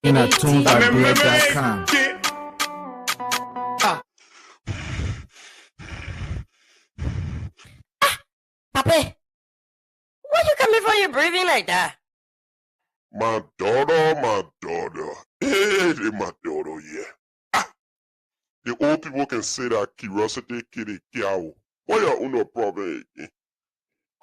In at tunesbybeer.com. Papi, why you coming for your breathing like that? My daughter. Hey, my daughter, yeah. The old people can say that curiosity kill a cow. What your no problem again?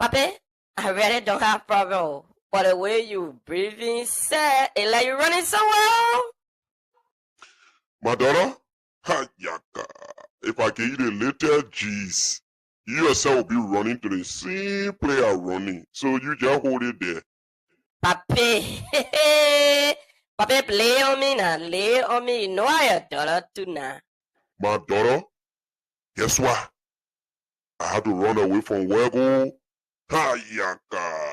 Papi, I really don't have problem. But the way you breathing, say, it's like you're running somewhere. My daughter? Ha, yaka. If I give you the little G's, you yourself will be running to the same player running. So you just hold it there. Papi, Papi, play on me now. Lay on me. You know I your daughter too now. My daughter, guess what? I had to run away from Wego. Ha, yaka.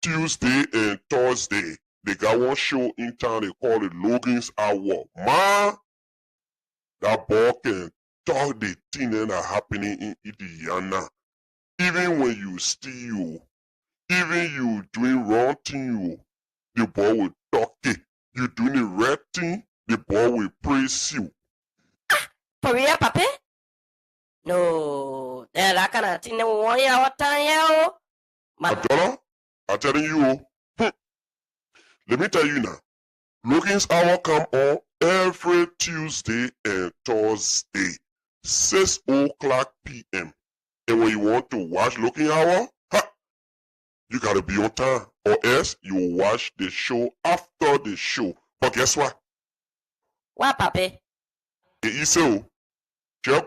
Tuesday and Thursday, they got one show in town. They call it Logan's Hour. Man, that ball can talk the thing that are happening in Indiana. Even when you steal, even you doing wrong thing, the ball will talk it. You doing the right thing, the ball will praise you. For real, Papi? No, that kind of thing that we want our time, yeah. My daughter, I'm telling you, let me tell you now. Logan's Hour come on every Tuesday and Thursday, 6 o'clock p.m. And when you want to watch Logan Hour, you gotta be on time, or else you watch the show after the show. But guess what? What, Papi? Just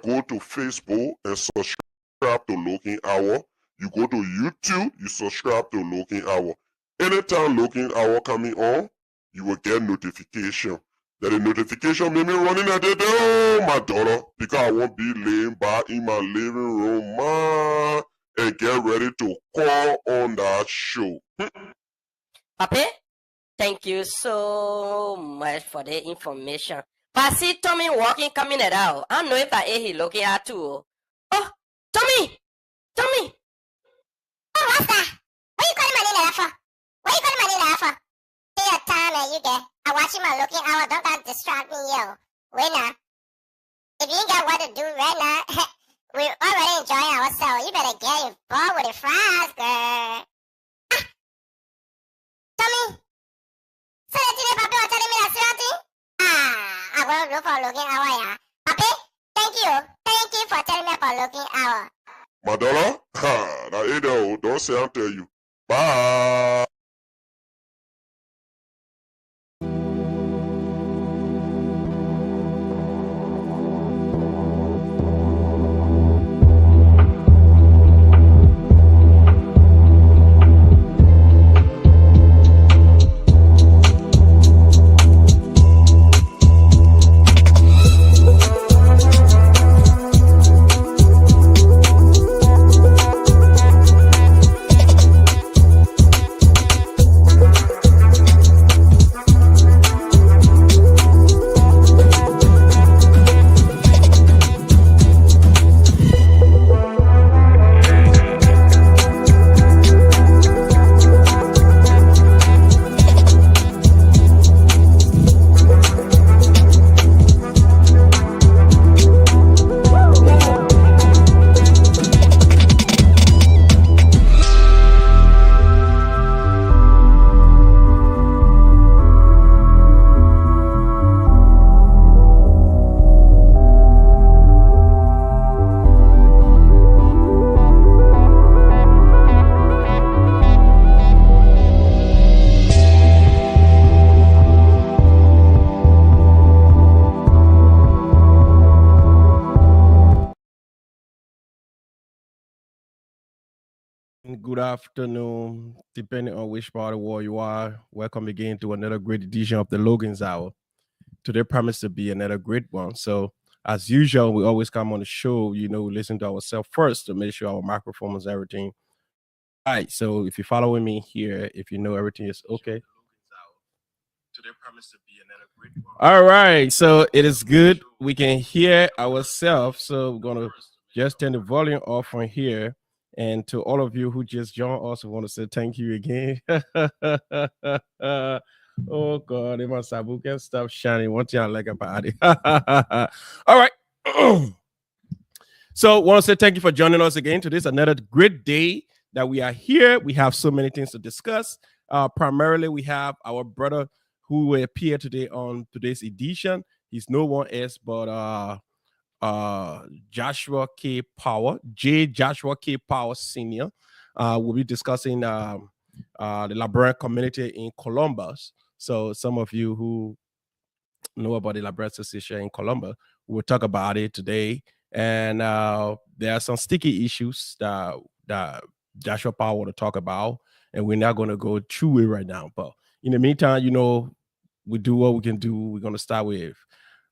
go to Facebook and subscribe to Logan Hour. You go to YouTube, you subscribe to Logan Hour. Anytime Logan Hour coming on, you will get notification. That the notification made me running at the door, my daughter, because I won't be laying back in my living room, man, and get ready to call on that show. Papi, thank you so much for the information. But I see Tommy walking, coming it out. I don't know if I ate his looking at too. Oh, Tommy! Tommy! Oh, what's that? What you calling my name like that for? What you calling my name like that for? Take your time and you there. I'm watching my Looking Hour. Don't got distract me, yo. Wait now. If you ain't got what to do right now, we're already enjoying ourselves. You better get involved with the fries, girl. Tommy? So today, Papi was telling me that something? I want to look for Looking Hour, yeah. Papi, thank you. Thank you for telling me about Looking Hour. My daughter? Ha, that ain't there. Don't say I'll tell you. Bye. Good afternoon, depending on which part of the world you are. Welcome again to another great edition of the Logan's Hour. Today promised to be another great one. So, as usual, we always come on the show, listen to ourselves first to make sure our microphone is everything. All right, so if you're following me here, if you know everything is okay. Today promised to be another great one. All right, so it is good. We can hear ourselves. So, we're going to just turn the volume off from here. And to all of you who just joined us, I want to say thank you again. Oh Oh God, if my sabu can stop shining, what y'all like about it? All right. So, want to say thank you for joining us again to this another great day that we are here. We have so many things to discuss. Primarily, we have our brother who will appear today on today's edition. He's no one else but Joshua K. Power, J. Joshua K. Power Senior. We'll be discussing the Liberian community in Columbus. So, some of you who know about the Liberian Association in Columbus, we'll talk about it today. And there are some sticky issues that Joshua Power want to talk about, and we're not going to go through it right now. But in the meantime, we do what we can do. We're going to start with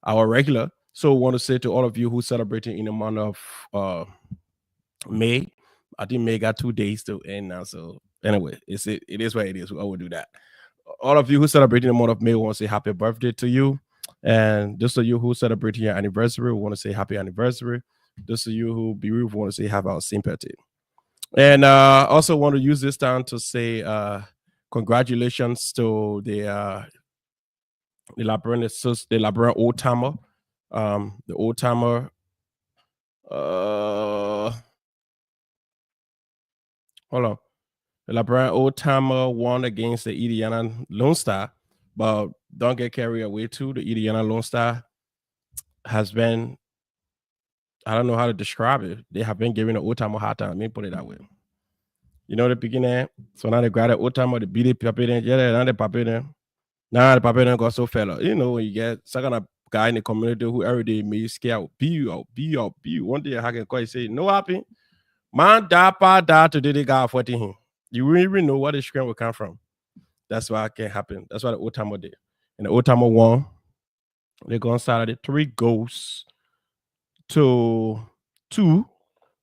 our regular. So I want to say to all of you who celebrating in the month of May, I think May got 2 days to end now. So anyway, it is what it is. I will do that. All of you who celebrating the month of May, we want to say happy birthday to you. And those of you who celebrating your anniversary, we want to say happy anniversary. Those of you who bereaved, we want to say have our sympathy. And also want to use this time to say congratulations to the Liberian old timer. The old timer. Hold on. The Liberian old timer won against the Indiana Lone Star, but don't get carried away too. The Indiana Lone Star has been, I don't know how to describe it. They have been giving the old timer a hard time. Let me put it that way. You know the beginning. So now they grab the old timer, they beat it, pop it in. Yeah, now they pop it in. Now the pop it in got so fella. When you get some kind of guy in the community who every day may scare be you. One day I can call you say, no happy. Man, da today they got 14 him. You wouldn't even know where the screen will come from. That's why it can happen. That's why the old timer did. And the old timer won. They're going to start at 3 goals to 2.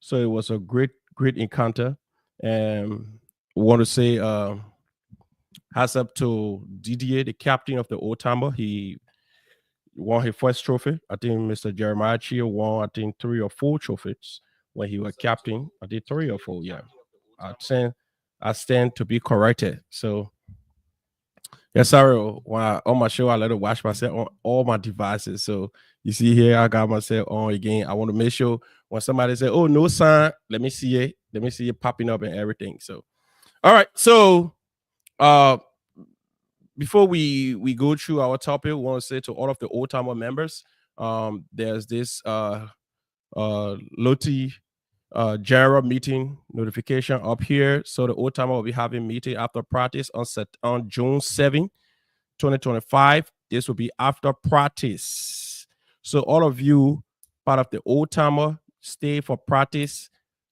So it was a great encounter. And we want to say hats up to Didier, the captain of the old timer. He won his first trophy. I think Mr. Jeremiah Chia won, 3 or 4 trophies when he was captain. I did 3 or 4, yeah. I stand to be corrected. So, yes, sorry. On my show, I let it watch myself on all my devices. So, you see here, I got myself on again. I want to make sure when somebody say, oh, no sign, let me see it. Let me see it popping up and everything. So, all right. So, before we go through our topic, we want to say to all of the old timer members, there's this LICI general meeting notification up here. So the old timer will be having meeting after practice on June 7, 2025. This will be after practice. So all of you part of the old timer, stay for practice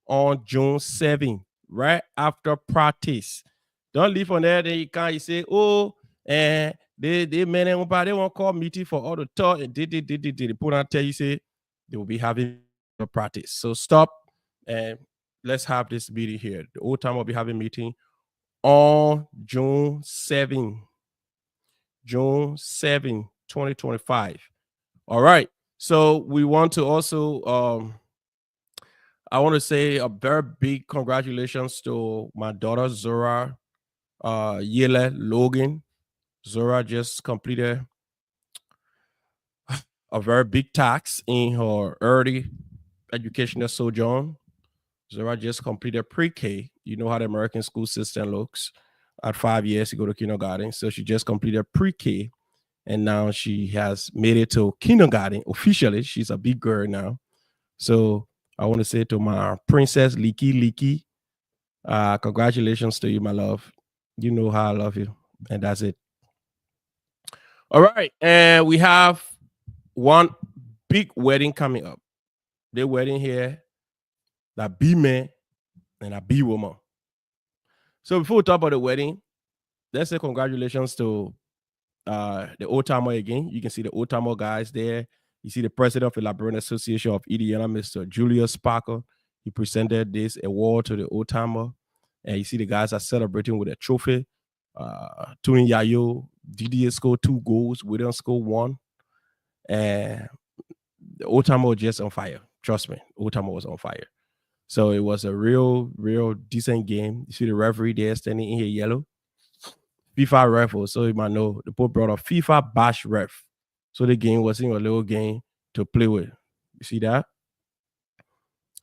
on June 7, right after practice. Don't leave on there. Then you can't say, oh, and they won't call meeting for all the talk and they put on tell you say they will be having a practice. So stop and let's have this meeting here. The old time will be having meeting on June 7, 2025. All right. So we want to also I want to say a very big congratulations to my daughter Zora Yele Logan. Zora just completed a very big task in her early educational sojourn. Zora just completed pre-K. You know how the American school system looks. At 5 years, you go to kindergarten. So she just completed pre-K, and now she has made it to kindergarten officially. She's a big girl now. So I want to say to my princess, LICI, congratulations to you, my love. You know how I love you, and that's it. All right, and we have one big wedding coming up. The wedding here, that B man and a B woman. So before we talk about the wedding, let's say congratulations to the old timer again. You can see the old timer guys there. You see the president of the Liberian Association of Indiana, Mr. Julius Parker. He presented this award to the old timer, and you see the guys are celebrating with a trophy. Tony Yayo, Didier scored 2 goals, William scored 1, and the old timer was just on fire. Trust me, old timer was on fire. So it was a real decent game. You see the referee there standing in here yellow, FIFA ref, so you might know the boat brought a FIFA bash ref. So the game wasn't a little game to play with. You see that?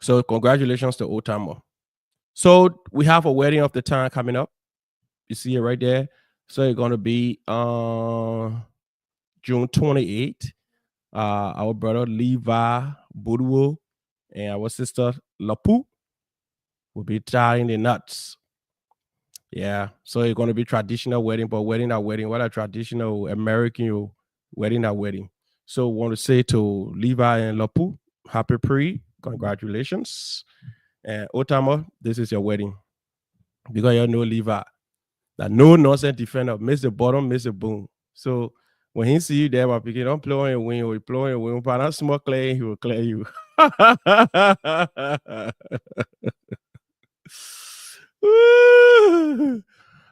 So congratulations to Old Timer. So we have a wedding of the time coming up. You see it right there. So it's gonna be June 28th. Our brother Levi Budwo and our sister Lapu will be tying the nuts. Yeah, so it's going to be traditional wedding, but wedding at wedding, what a traditional American wedding at wedding. So want to say to Levi and Lapu, happy pre, congratulations. And Otama, this is your wedding. Because you know Levi, that no nonsense defender, miss the bottom, miss the boom. So when he see you there, my pikin, don't play on your wing or play on your wing, but not small clear, he will clear you.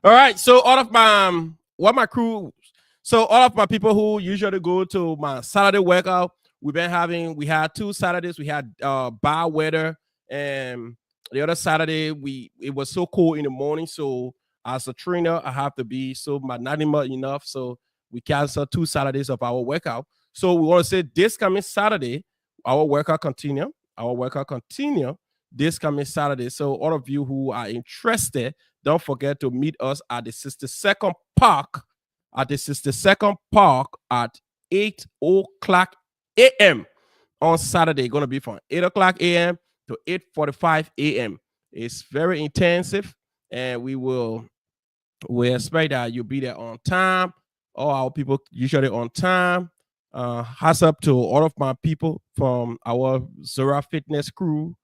All right, so all of my crew, so all of my people who usually go to my Saturday workout, we had 2 Saturdays. We had bad weather, and the other Saturday it was so cold in the morning. So as a trainer, I have to be so magnanimous enough. So we canceled 2 Saturdays of our workout. So we want to say this coming Saturday, our workout continue. Our workout continue this coming Saturday. So all of you who are interested, don't forget to meet us at the 62nd Park. At the 62nd Park at 8 o'clock a.m. on Saturday. Going to be from 8 o'clock a.m. to 8:45 a.m. It's very intensive, and we expect that you'll be there on time. All our people usually on time. Hats up to all of my people from our Zora Fitness crew.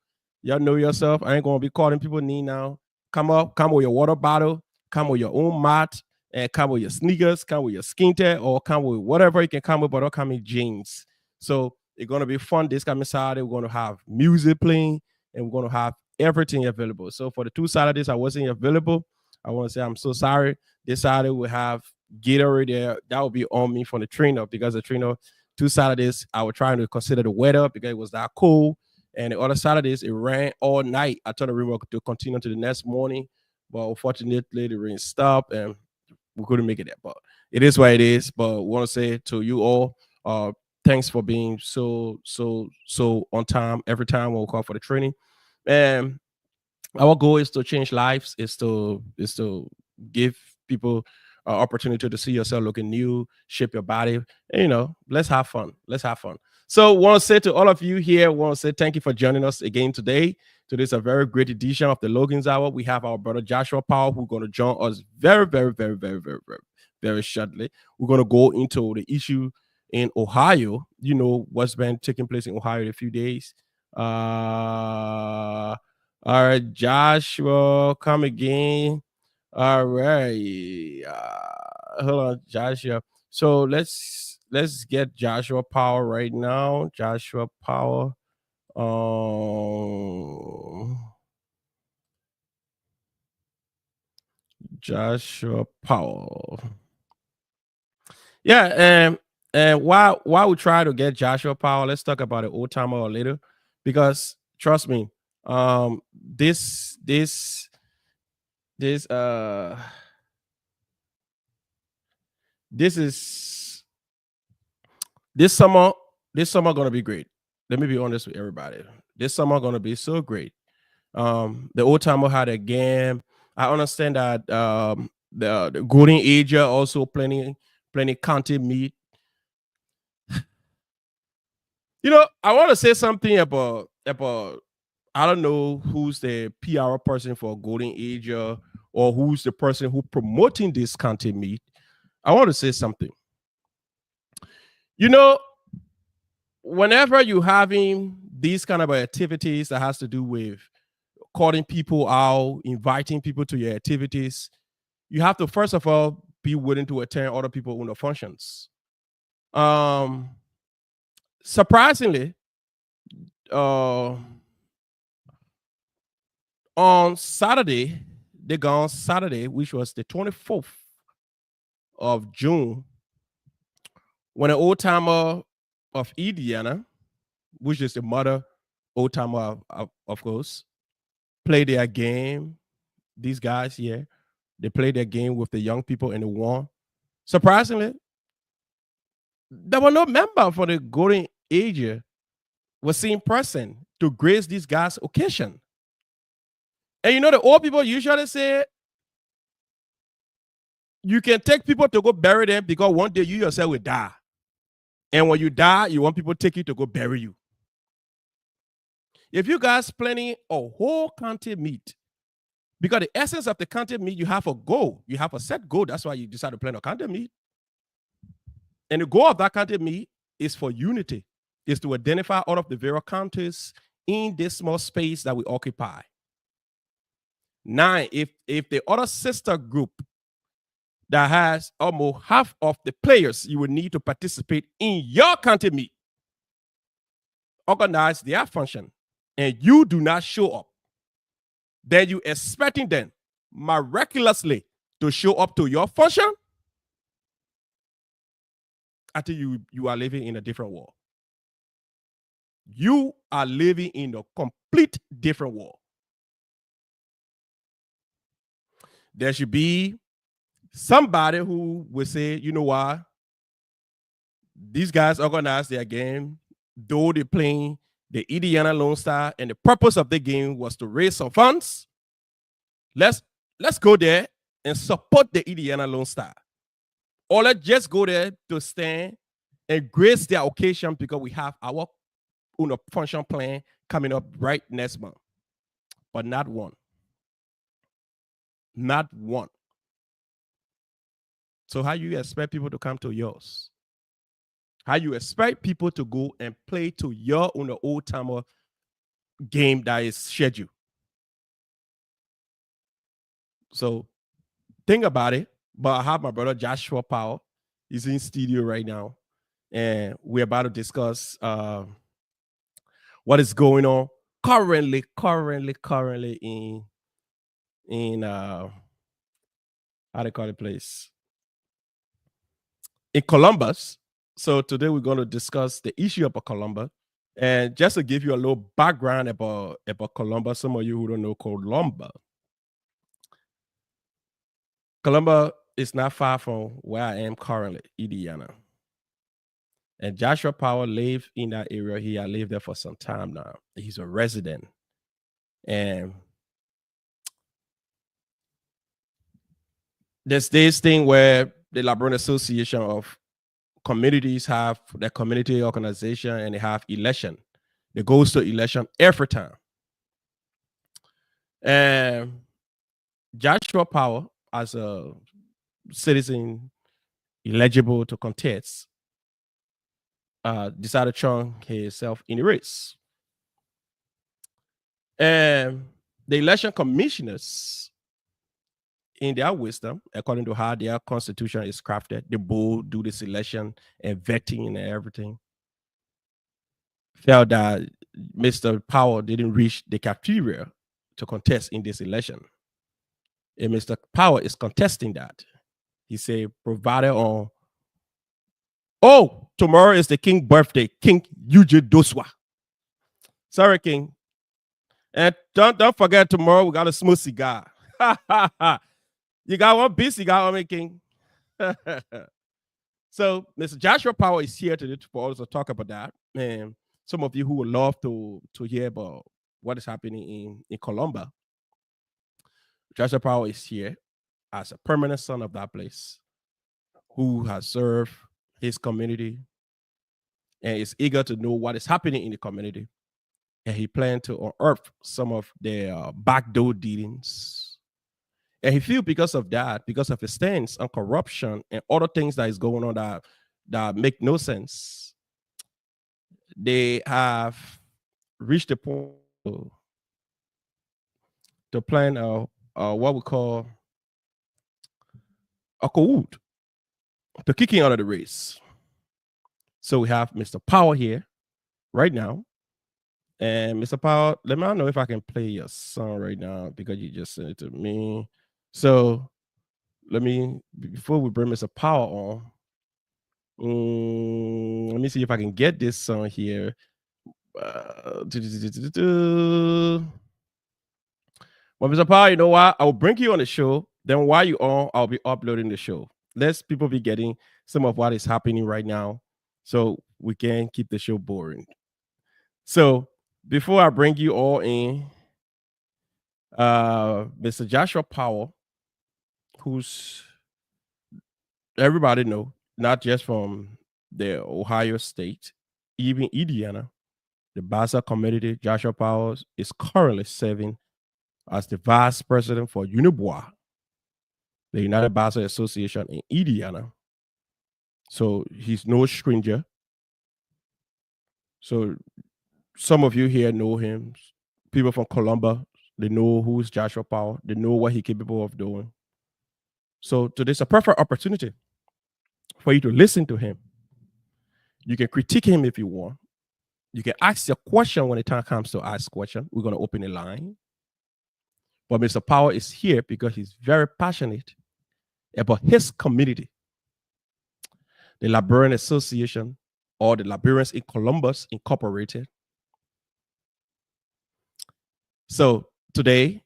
Y'all know yourself. I ain't gonna be calling people name now. Come with your water bottle, come with your own mat, and come with your sneakers, come with your skincare, or come with whatever you can come with, but don't come in jeans. So it's gonna be fun this coming Saturday. We're gonna have music playing, and we're gonna have everything available. So for the 2 Saturdays I wasn't available, I want to say I'm so sorry. This Saturday we have Gatorade there. That will be on me from the trainer, because the trainer 2 Saturdays I was trying to consider the weather because it was that cold. And the other Saturdays, it rained all night. I told the river to continue to the next morning, but unfortunately, the rain stopped and we couldn't make it there. But it is what it is. But we want to say to you all, thanks for being so on time every time when we call for the training. And our goal is to change lives, is to give people an opportunity to see yourself looking new, shape your body. And, let's have fun. So want to say to all of you here, want to say thank you for joining us again today. Today's a very great edition of the Logan's Hour. We have our brother Joshua Powell, who's going to join us very, very, very, very, very, very, very shortly. We're going to go into the issue in Ohio. You know what's been taking place in Ohio in a few days. All right, Joshua, come again. All right. Hold on, Joshua. So let's get Joshua Power right now. Joshua Power. Joshua Powell. Yeah, and while we try to get Joshua Powell, let's talk about the old timer a little, because trust me, this summer gonna be great. Let me be honest with everybody. This summer gonna be so great. The old timer had a game. I understand that the Golden Age are also plenty county meet. I want to say something about I don't know who's the PR person for Golden Age or who's the person who promoting this county meet. I want to say something. Whenever you're having these kind of activities that has to do with calling people out, inviting people to your activities, you have to first of all be willing to attend other people on the functions. Surprisingly, on Saturday, which was the 24th of June, when an old timer of Indiana, which is the mother old timer of course, played their game. These guys here They played their game with the young people and they won. Surprisingly, there were no member for the Golden Age was seen present to grace these guys' occasion. And you know, the old people usually say you can take people to go bury them because one day you yourself will die. And when you die, you want people to take you to go bury you. If you guys planning a whole county meet, because the essence of the county meet, you have a goal. You have a set goal. That's why you decide to plan a county meet. And the goal of that county meet is for unity, is to identify all of the various counties in this small space that we occupy. Now, if the other sister group that has almost half of the players you would need to participate in your county meet organize their function and you do not show up, then you expecting them miraculously to show up to your function, I think you are living in a different world. You are living in a complete different world. There should be somebody who would say, you know what? These guys organize their game, though they're playing the Indiana Lone Star, and the purpose of the game was to raise some funds. Let's go there and support the Indiana Lone Star. Or let's just go there to stand and grace their occasion because we have our function plan coming up right next month. But not one. Not one. So how you expect people to come to yours? How you expect people to go and play to your old timer game that is scheduled? So think about it. But I have my brother Joshua Powell. He's in studio right now, and we're about to discuss what is going on currently in how they call the place in Columbus. So today we're going to discuss the issue about Columbus. And just to give you a little background about Columbus, some of you who don't know Columbus is not far from where I am currently, Indiana. And Joshua Powell lived in that area. He had lived there for some time now. He's a resident. And there's this thing where the Liberian Association of Communities have their community organization and they have election. It goes to election every time. And Joshua Powell, as a citizen eligible to contest, decided to throw himself in the race. And the election commissioners, in their wisdom, according to how their constitution is crafted, they both do the selection and vetting and everything, felt that Mr. Powell didn't reach the criteria to contest in this election. And Mr. Powell is contesting that. He said, provided on, tomorrow is the King's birthday, King Yuji Doswa. Sorry, King. And don't forget, tomorrow we got a smooth cigar. You got one big cigar on me, King. So Mr. Joshua Powell is here today for us to talk about that. And some of you who would love to hear about what is happening in Columbus. Joshua Powell is here as a permanent son of that place who has served his community and is eager to know what is happening in the community. And he planned to unearth some of their backdoor dealings. And he feels because of that, because of his stance on corruption and other things that is going on that make no sense, they have reached the point to plan what we call a code to kick him out of the race. So we have Mr. Powell here right now. And Mr. Powell, let me know if I can play your song right now because you just sent it to me. So before we bring Mr. Powell on, let me see if I can get this song here. Well, Mr. Powell, you know what? I will bring you on the show. Then while you on, I'll be uploading the show. Let's people be getting some of what is happening right now, so we can keep the show boring. So before I bring you all in, Mr. Joshua Powell, who's everybody know, not just from the Ohio State, even Indiana, the Bassa community. Joshua Powell is currently serving as the vice president for Unibois, the United Bassa Association in Indiana. So he's no stranger. So some of you here know him. People from Columbus, they know who's Joshua Powell. They know what he's capable of doing. So today's a perfect opportunity for you to listen to him. You can critique him if you want. You can ask your question when the time comes to ask question. We're going to open a line. But Mr. Powell is here because he's very passionate about his community. The Liberian Association, or the Liberians in Columbus Incorporated. So today,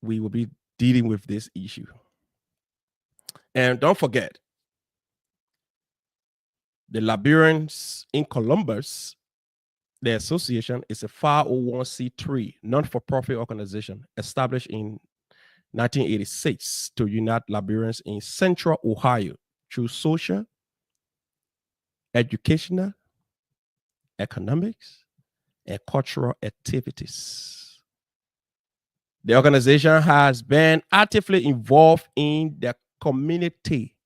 we will be dealing with this issue. And don't forget, the Liberians in Columbus, the association is a 501c3 non-for-profit organization established in 1986 to unite Liberians in Central Ohio through social, educational, economics, and cultural activities. The organization has been actively involved in the community.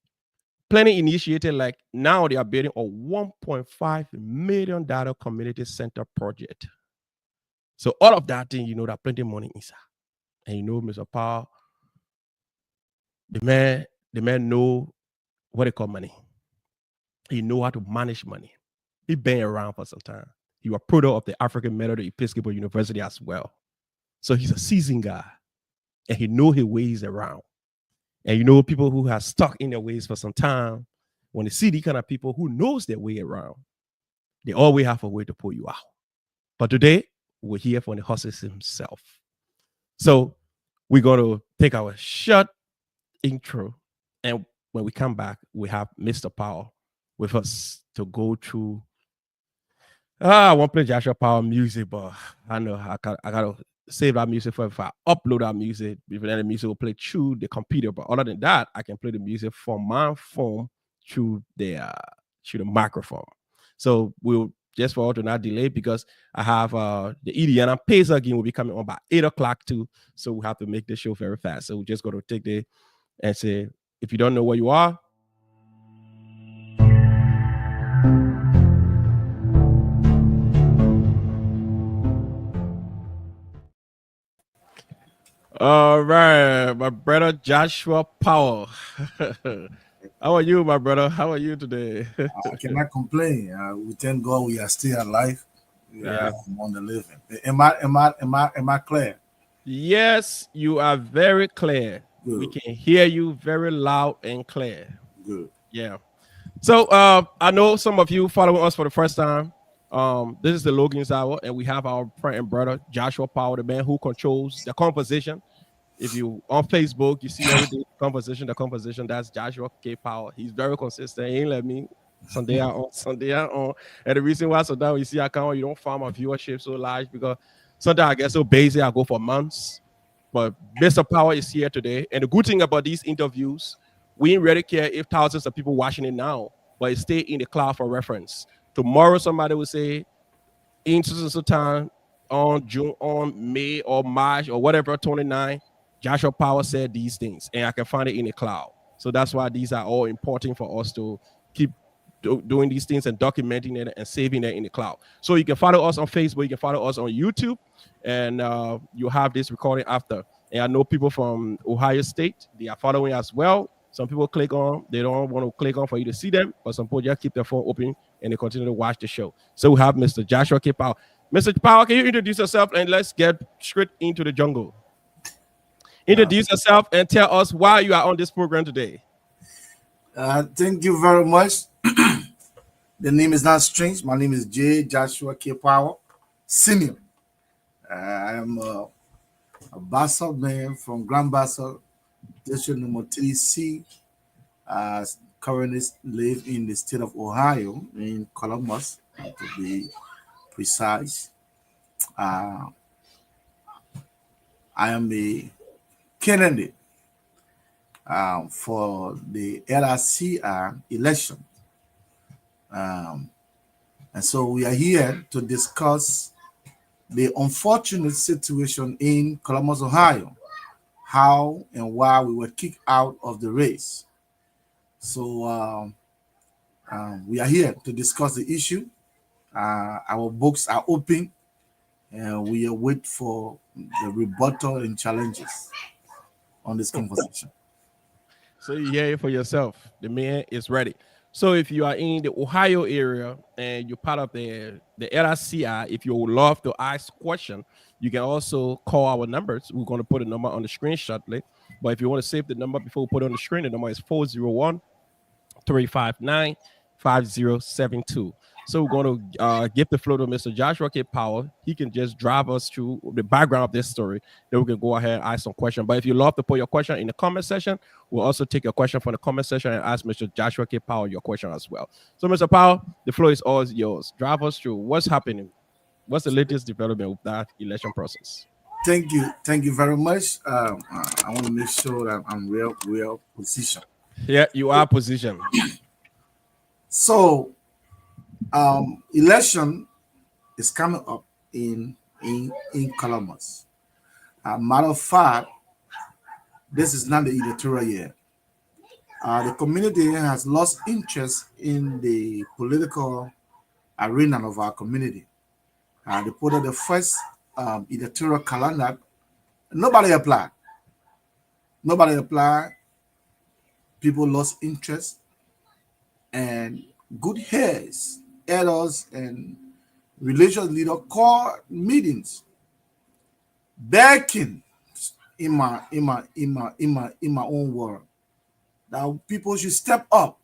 Planning initiated, like now they are building a $1.5 million community center project. So all of that thing, you know, that plenty of money inside. And you know, Mr. Powell, the man know what they call money. He know how to manage money. He been around for some time. He was product of the African Methodist Episcopal University as well. So he's a seasoned guy. And he know his ways around. And you know, people who have stuck in their ways for some time, when they see the kind of people who knows their way around, they always have a way to pull you out. But today, we're here for the horses himself. So we're going to take our short intro. And when we come back, we have Mr. Powell with us to go through. I won't play Joshua Powell music, but I know I got to save that music for if I upload that music. Even then the music will play through the computer. But other than that, I can play the music from my phone through the microphone. So we'll just for all to not delay, because I have the Indiana Pacer game will be coming on by 8 o'clock too. So we have to make this show very fast. So we're just going to take the and say, if you don't know where you are, all right, my brother Joshua Powell. How are you, my brother? How are you today? I cannot complain. We thank God we are still alive. Yeah. On the living. Am I clear? Yes, you are very clear. Good. We can hear you very loud and clear. Good. Yeah. So I know some of you following us for the first time. This is the Logan's Hour, and we have our friend and brother Joshua Powell, the man who controls the conversation. If you on Facebook, you see every day the conversation, that's Joshua K. Powell. He's very consistent. He ain't let me Sunday out on, Sunday out on. And the reason why sometimes you see I come on, you don't find my viewership so large, because sometimes I get so busy, I go for months. But Mr. Powell is here today. And the good thing about these interviews, we ain't really care if thousands of people watching it now, but it stay in the cloud for reference. Tomorrow, somebody will say, in so time on June, on May or March or whatever, 29, Joshua Powell said these things, and I can find it in the cloud. So that's why these are all important for us to keep doing these things and documenting it and saving it in the cloud. So you can follow us on Facebook, you can follow us on YouTube, and you'll have this recording after. And I know people from Ohio State, they are following as well. Some people click on, they don't want to click on for you to see them, but some people just keep their phone open and they continue to watch the show. So we have Mr. Joshua K. Powell. Mr. Powell, can you introduce yourself and let's get straight into the jungle? Introduce yourself and tell us why you are on this program today. Thank you very much. The name is not strange. My name is J. Joshua K. Powell, Senior. I am a Bassa man from Grand Bassa, District number 3C. Currently live in the state of Ohio, in Columbus, to be precise. I am a candidate for the LICI election. And so we are here to discuss the unfortunate situation in Columbus, Ohio, how and why we were kicked out of the race. So we are here to discuss the issue. Our books are open, and we await for the rebuttal and challenges on this conversation. So you hear it for yourself. The man is ready. So if you are in the Ohio area and you're part of the LICI, if you would love to ask question, you can also call our numbers. We're going to put a number on the screen shortly. But if you want to save the number before we put it on the screen, the number is 401-359-5072. So we're going to give the floor to Mr. Joshua K. Powell. He can just drive us through the background of this story. Then we can go ahead and ask some questions. But if you love to put your question in the comment section, we'll also take your question from the comment section and ask Mr. Joshua K. Powell your question as well. So, Mr. Powell, the floor is all yours. Drive us through what's happening. What's the latest development with that election process? Thank you very much. I want to make sure that I'm real position. Yeah, you are positioned. So, election is coming up in Columbus. Matter of fact, this is not the electoral year. The community has lost interest in the political arena of our community. They put out the first electoral calendar. Nobody applied. People lost interest, and good heads, elders, and religious leaders called meetings, begging in my own word that people should step up,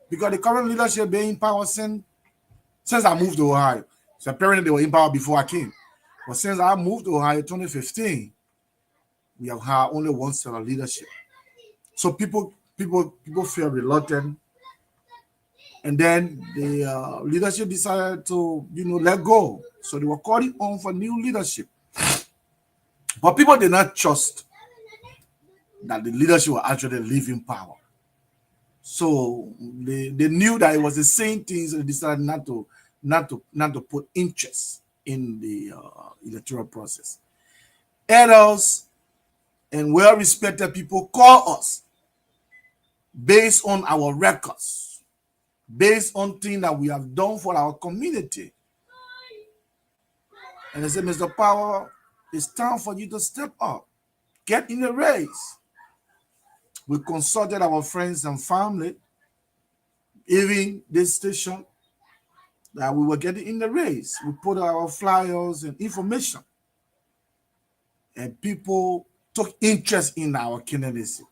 because the current leadership being in power since I moved to Ohio. So apparently they were in power before I came, but since I moved to Ohio 2015, we have had only one set of leadership. So people feel reluctant, and then the leadership decided to let go. So they were calling on for new leadership, but people did not trust that the leadership will actually live in power. So they knew that it was the same things, and they decided not to put interest in the electoral process. Elders and well-respected people call us based on our records, based on things that we have done for our community. And they said, Mr. Powell, it's time for you to step up, get in the race. We consulted our friends and family, even this station, that we were getting in the race. We put our flyers and information, and people took interest in our candidacy.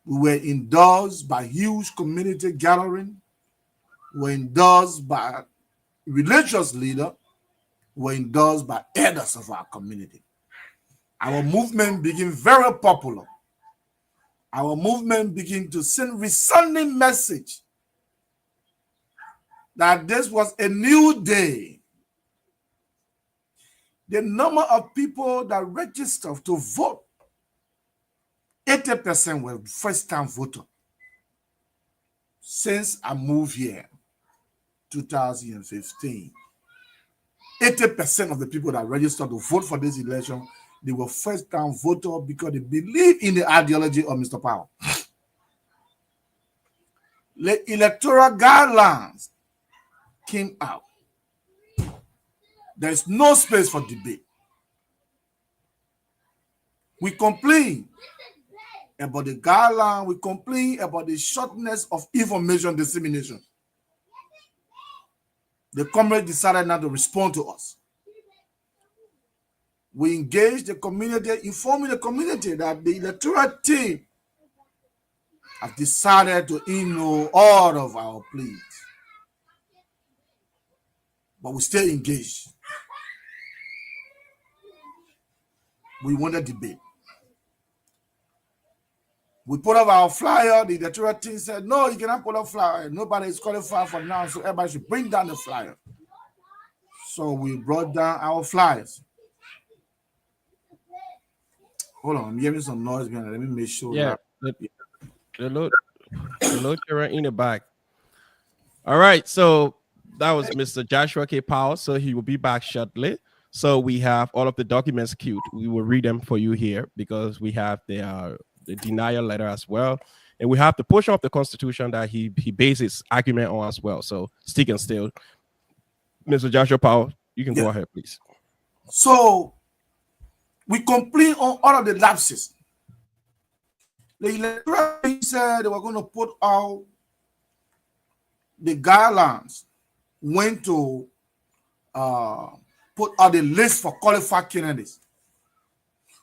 We were endorsed by huge community gathering. We were endorsed by religious leaders. We were endorsed by elders of our community. Our movement became very popular. Our movement began to send resounding message that this was a new day. The number of people that registered to vote, 80% were first-time voters. Since I moved here, 2015, 80% of the people that registered to vote for this election, they were first-time voters because they believe in the ideology of Mr. Powell. The electoral guidelines came out. There is no space for debate. We complain about the guideline. We complain about the shortness of information dissemination. The comrade decided not to respond to us. We engaged the community, informing the community that the electoral team have decided to ignore all of our pleas. But we still engaged. We want a debate. We put up our flyer. The electoral team said, no, you cannot put up flyer. Nobody is qualified for now, so everybody should bring down the flyer. So we brought down our flyers. Hold on, I'm hearing some noise behind. Let me make sure. Yeah, the load children in the back. All right, so that was Mr. Joshua K. Powell. So he will be back shortly. So we have all of the documents queued. We will read them for you here because we have the denial letter as well, and we have the portion of the Constitution that he based his argument on as well. So stick and still, Mr. Joshua Powell, you can go ahead, please. So we complain on all of the lapses. The electoral said they were going to put out the guidelines when to put out the list for qualified candidates.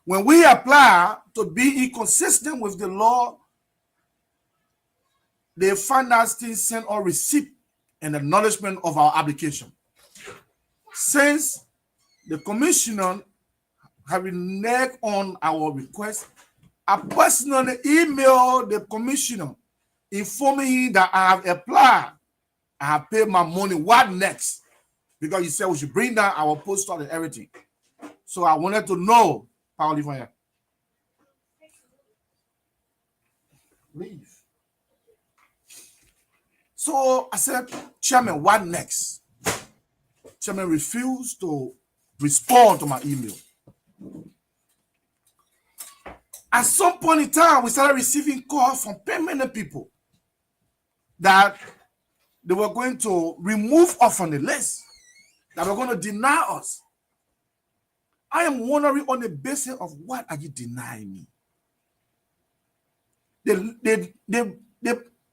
When we apply to be inconsistent with the law, they find us still send our receipt and acknowledgement of our application. Since the commissioner have reneged on our request, I personally emailed the commissioner informing him that I have applied, I have paid my money. What next? Because he said we should bring down our postal and everything. So I wanted to know, Paul, leave. So I said, Chairman, what next? Chairman refused to respond to my email. At some point in time, we started receiving calls from permanent people that they were going to remove us from the list, that were going to deny us. I am wondering on the basis of what are you denying me? The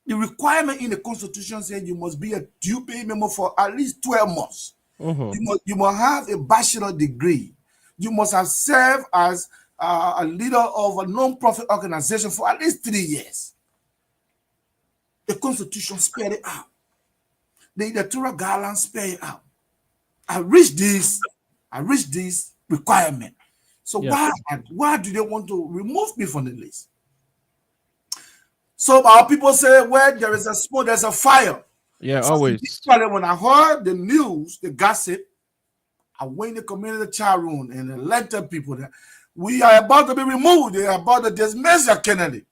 requirement in the Constitution says you must be a due pay member for at least 12 months. You must have a bachelor degree. You must have served as a leader of a non-profit organization for at least 3 years. The Constitution spelled it out. The electoral guidelines spell it out. I reached this requirement. So why do they want to remove me from the list? So our people say, well, there is a smoke, there's a fire. Yeah, so always. When I heard the news, the gossip, I went in the community chat room and elected people that we are about to be removed. They are about to dismiss your candidate.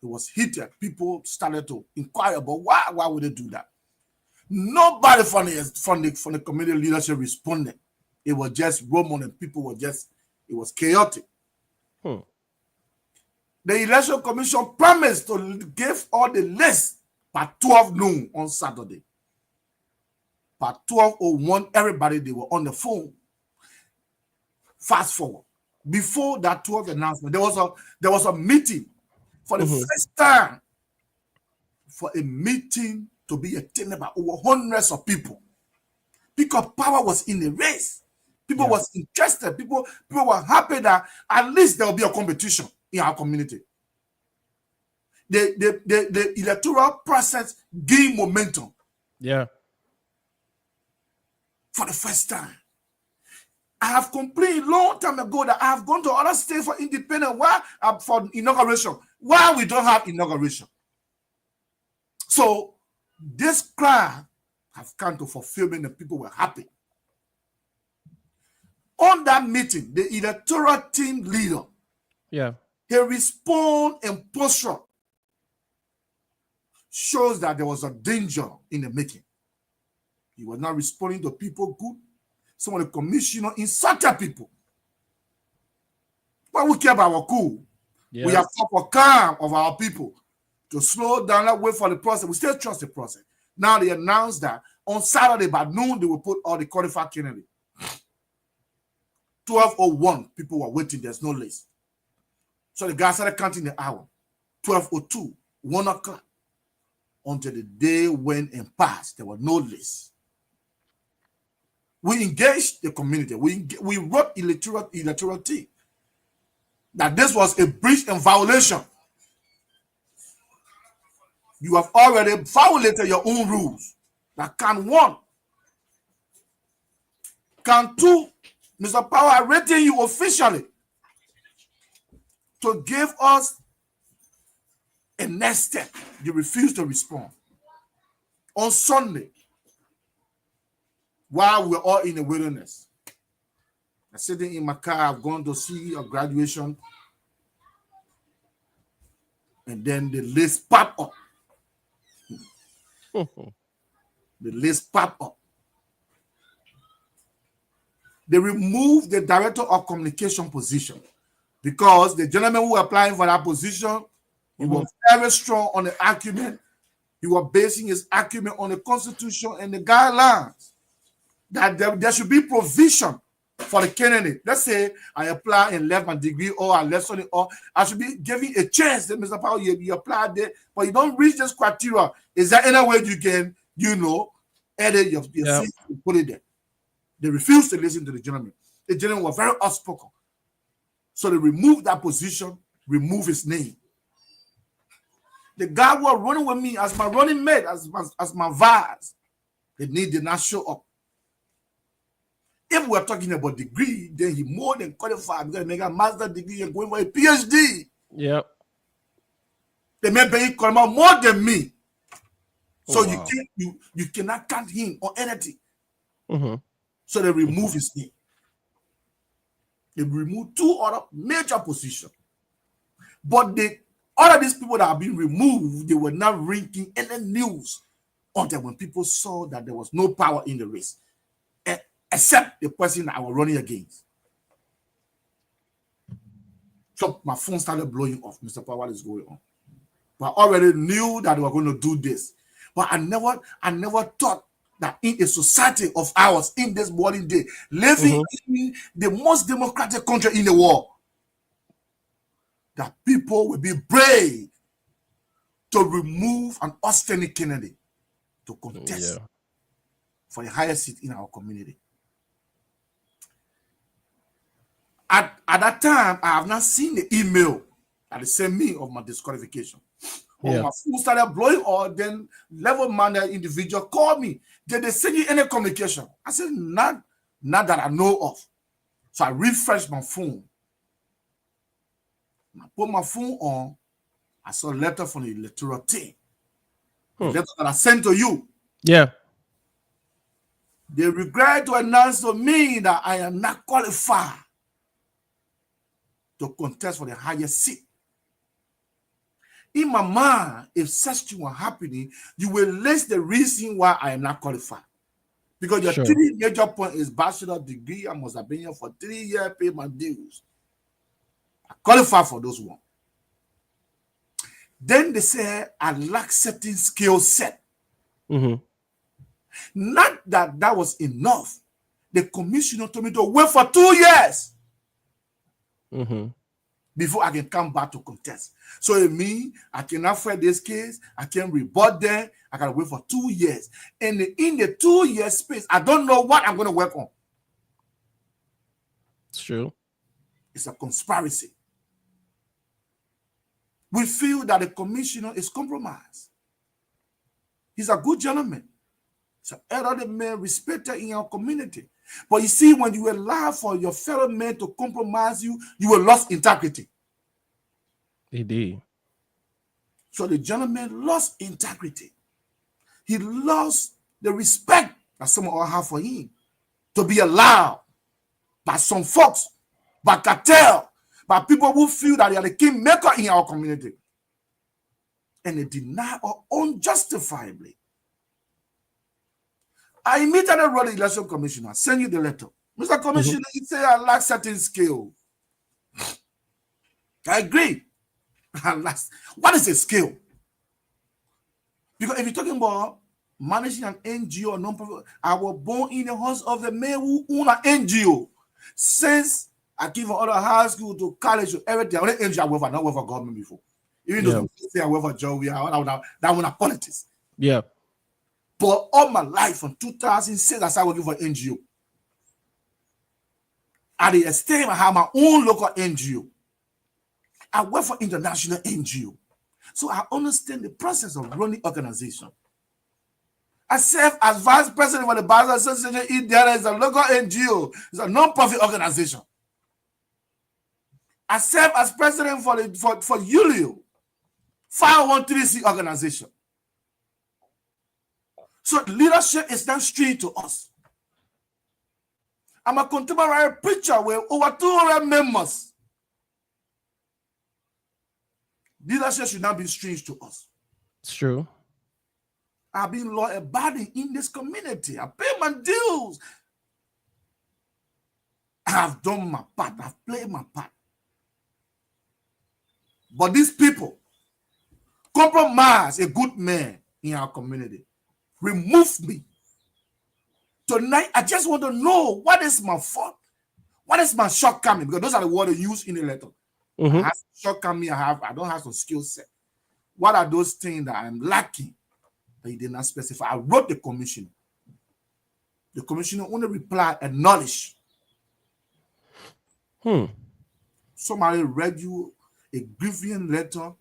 It was heated. People started to inquire about why would they do that? Nobody from the community leadership responded. It was just Roman and people were just, it was chaotic. The Election Commission promised to give all the lists by 12 noon on Saturday. By 12:01, everybody, they were on the phone. Fast forward. Before that 12 announcement, there was a meeting for the first time for a meeting to be attended by over hundreds of people. Because power was in the race. People was interested. People were happy that at least there will be a competition in our community. The electoral process gained momentum. Yeah. For the first time. I have complained long time ago that I have gone to other states for independent for inauguration. Why we don't have inauguration? So this crowd have come to fulfillment and people were happy. On that meeting, the electoral team leader, he responded in posture, shows that there was a danger in the making. He was not responding to people good. Some of the commissioner insulted people. But we care about our cool. Yeah. We have proper calm of our people to slow down and wait for the process. We still trust the process. Now they announced that on Saturday by noon, they will put all the qualified candidates. 12:01, people were waiting. There's no list. So the guys started counting the hour. 12:02, 1 o'clock. Until the day went and passed, there was no list. We engaged the community. We wrote electoral team that this was a breach and violation. You have already violated your own rules. That can 1. Can 2, Mr. Power, I rating you officially to give us a next step. They refused to respond. On Sunday, while we're all in the wilderness, I'm sitting in my car, I've gone to see a graduation, and then the list popped up. The list popped up. They removed the director of communication position because the gentleman who was applying for that position, he was very strong on the argument. He was basing his argument on the Constitution and the guidelines that there should be provision for the candidate. Let's say I apply and left my degree or I left something, or I should be giving a chance that Mr. Powell, you applied there, but you don't reach this criteria. Is there any way you can, edit your seat and put it there? They refused to listen to the gentleman. The gentleman was very outspoken. So they removed that position, removed his name. The guy who was running with me as my running mate, as my vice, the name did not show up. If we're talking about degree, then he more than qualified because he make a master's degree and going for a PhD. Yep. They may be qualified more than me. So you cannot count him on anything. So they remove his name. They remove two other major positions. But all of these people that have been removed, they were not ranking any news until when people saw that there was no power in the race, except the person that I was running against. So my phone started blowing off. Mr. Powell, what is going on? But I already knew that they were going to do this. But I never thought that in a society of ours, in this modern day, living in the most democratic country in the world, that people will be brave to remove an outstanding candidate to contest for the highest seat in our community. At that time, I have not seen the email that they sent me of my disqualification. When my phone started blowing up, then level man, that individual called me. Did they send you any communication? I said, not that I know of. So I refreshed my phone. When I put my phone on, I saw a letter from the electoral team. The letter that I sent to you. Yeah. They regret to announce to me that I am not qualified to contest for the highest seat. In my mind, if such thing were happening, you will list the reason why I am not qualified. Because your three major point is bachelor degree. I must have been here for 3 years, pay my dues. I qualify for those ones. Then they say I lack certain skill set. Not that was enough. The commissioner told me to wait for 2 years before I can come back to contest. So it means I cannot fight this case. I can rebut them. I gotta wait for 2 years. And in the 2 year space, I don't know what I'm going to work on. It's true. It's a conspiracy. We feel that the commissioner is compromised. He's a good gentleman. He's an elderly man respected in our community. But you see, when you allow for your fellow man to compromise you, you will lose integrity. He did. So the gentleman lost integrity. He lost the respect that some of us have for him to be allowed by some folks, by cartel, by people who feel that they are the kingmaker in our community. And they deny us unjustifiably. I immediately wrote the election commissioner, send you the letter. Mr. Commissioner, you say I lack certain skill. I agree. What is a skill? Because if you're talking about managing an NGO or non-profit, I was born in the house of the man who owned an NGO. Since I came from other high school to college to everything, I NGO I work for, not work for government before. Even though people say I work for Joe, that one are politics. Yeah. But all my life, from 2006, I started working for NGO. At the extent I have my own local NGO. I work for international NGO. So I understand the process of running organization. I serve as vice president for the Bible Association. If there is a local NGO, it's a non-profit organization. I serve as president for ULIO 513C organization. So leadership is not street to us. I'm a contemporary preacher with over 200 members. Leadership should not be strange to us. It's true. I've been law-abiding in this community. I pay my dues. I have done my part. I've played my part. But these people compromise a good man in our community. Remove me. Tonight, I just want to know what is my fault. What is my shortcoming? Because those are the words they use in the letter. Mm-hmm. I have shortcoming. I don't have some skill set. What are those things that I'm lacking that he did not specify? I wrote the commissioner. The commissioner only replied, acknowledge. Somebody read you a grieving letter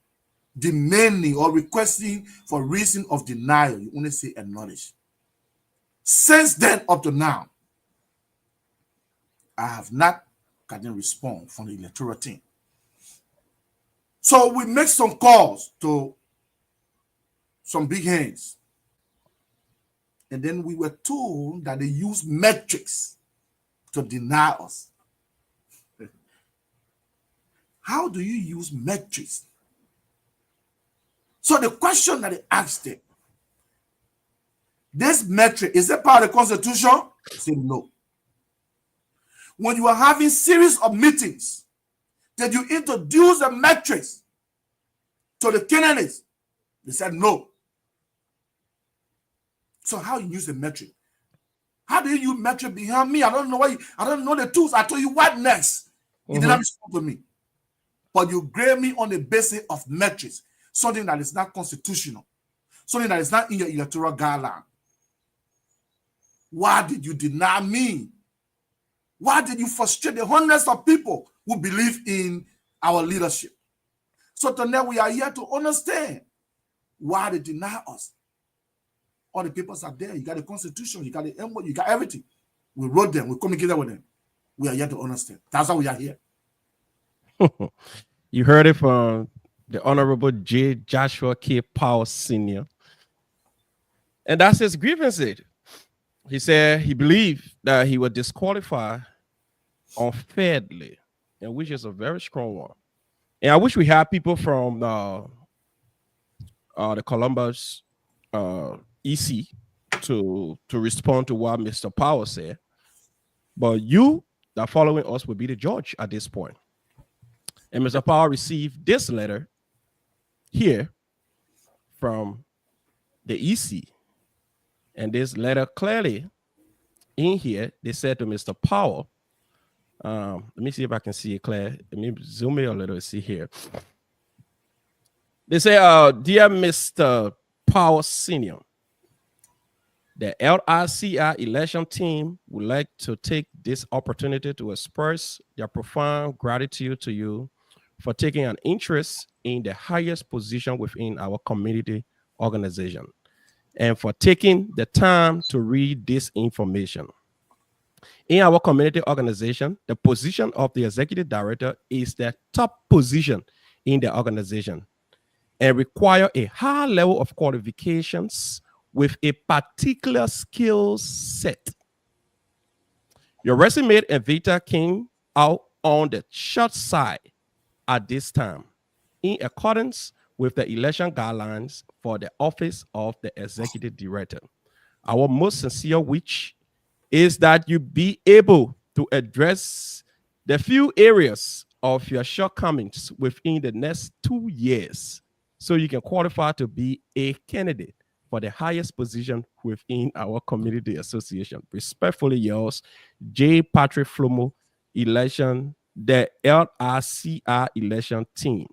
demanding or requesting for reason of denial. You only say acknowledge. Since then up to now, I have not gotten response from the electoral team. So we make some calls to some big hands. And then we were told that they use metrics to deny us. How do you use metrics? So the question that they asked them, this metric, is it part of the Constitution? They said no. When you are having series of meetings, did you introduce the metrics to the candidates? They said no. So how you use the metric? How do you use metric behind me? I don't know why. I don't know the tools. I told you what next. You did not respond to me. But you grade me on the basis of metrics, something that is not constitutional, something that is not in your electoral guideline. Why did you deny me? Why did you frustrate the hundreds of people who believe in our leadership? So tonight we are here to understand why they deny us. All the papers are there. You got the Constitution, you got the MO, you got everything. We wrote them, we communicated with them. We are here to understand. That's why we are here. You heard it from the Honorable J. Joshua K. Powell Sr. And that's his grievance. He said he believed that he was disqualified unfairly, and which is a very strong one. And I wish we had people from the Columbus EC to respond to what Mr. Powell said. But you that following us will be the judge at this point. And Mr. Powell received this letter here from the EC. And this letter clearly in here, they said to Mr. Powell, let me see if I can see it clear. Let me zoom in a little and see here. They say, dear Mr. Powell Sr., the LICI election team would like to take this opportunity to express their profound gratitude to you for taking an interest in the highest position within our community organization and for taking the time to read this information. In our community organization, the position of the executive director is the top position in the organization and require a high level of qualifications with a particular skill set. Your resume and vita came out on the short side at this time, in accordance with the election guidelines for the office of the executive director. Our most sincere wish is that you be able to address the few areas of your shortcomings within the next 2 years so you can qualify to be a candidate for the highest position within our community association. Respectfully yours, J. Patrick Flomo, the LICI election team.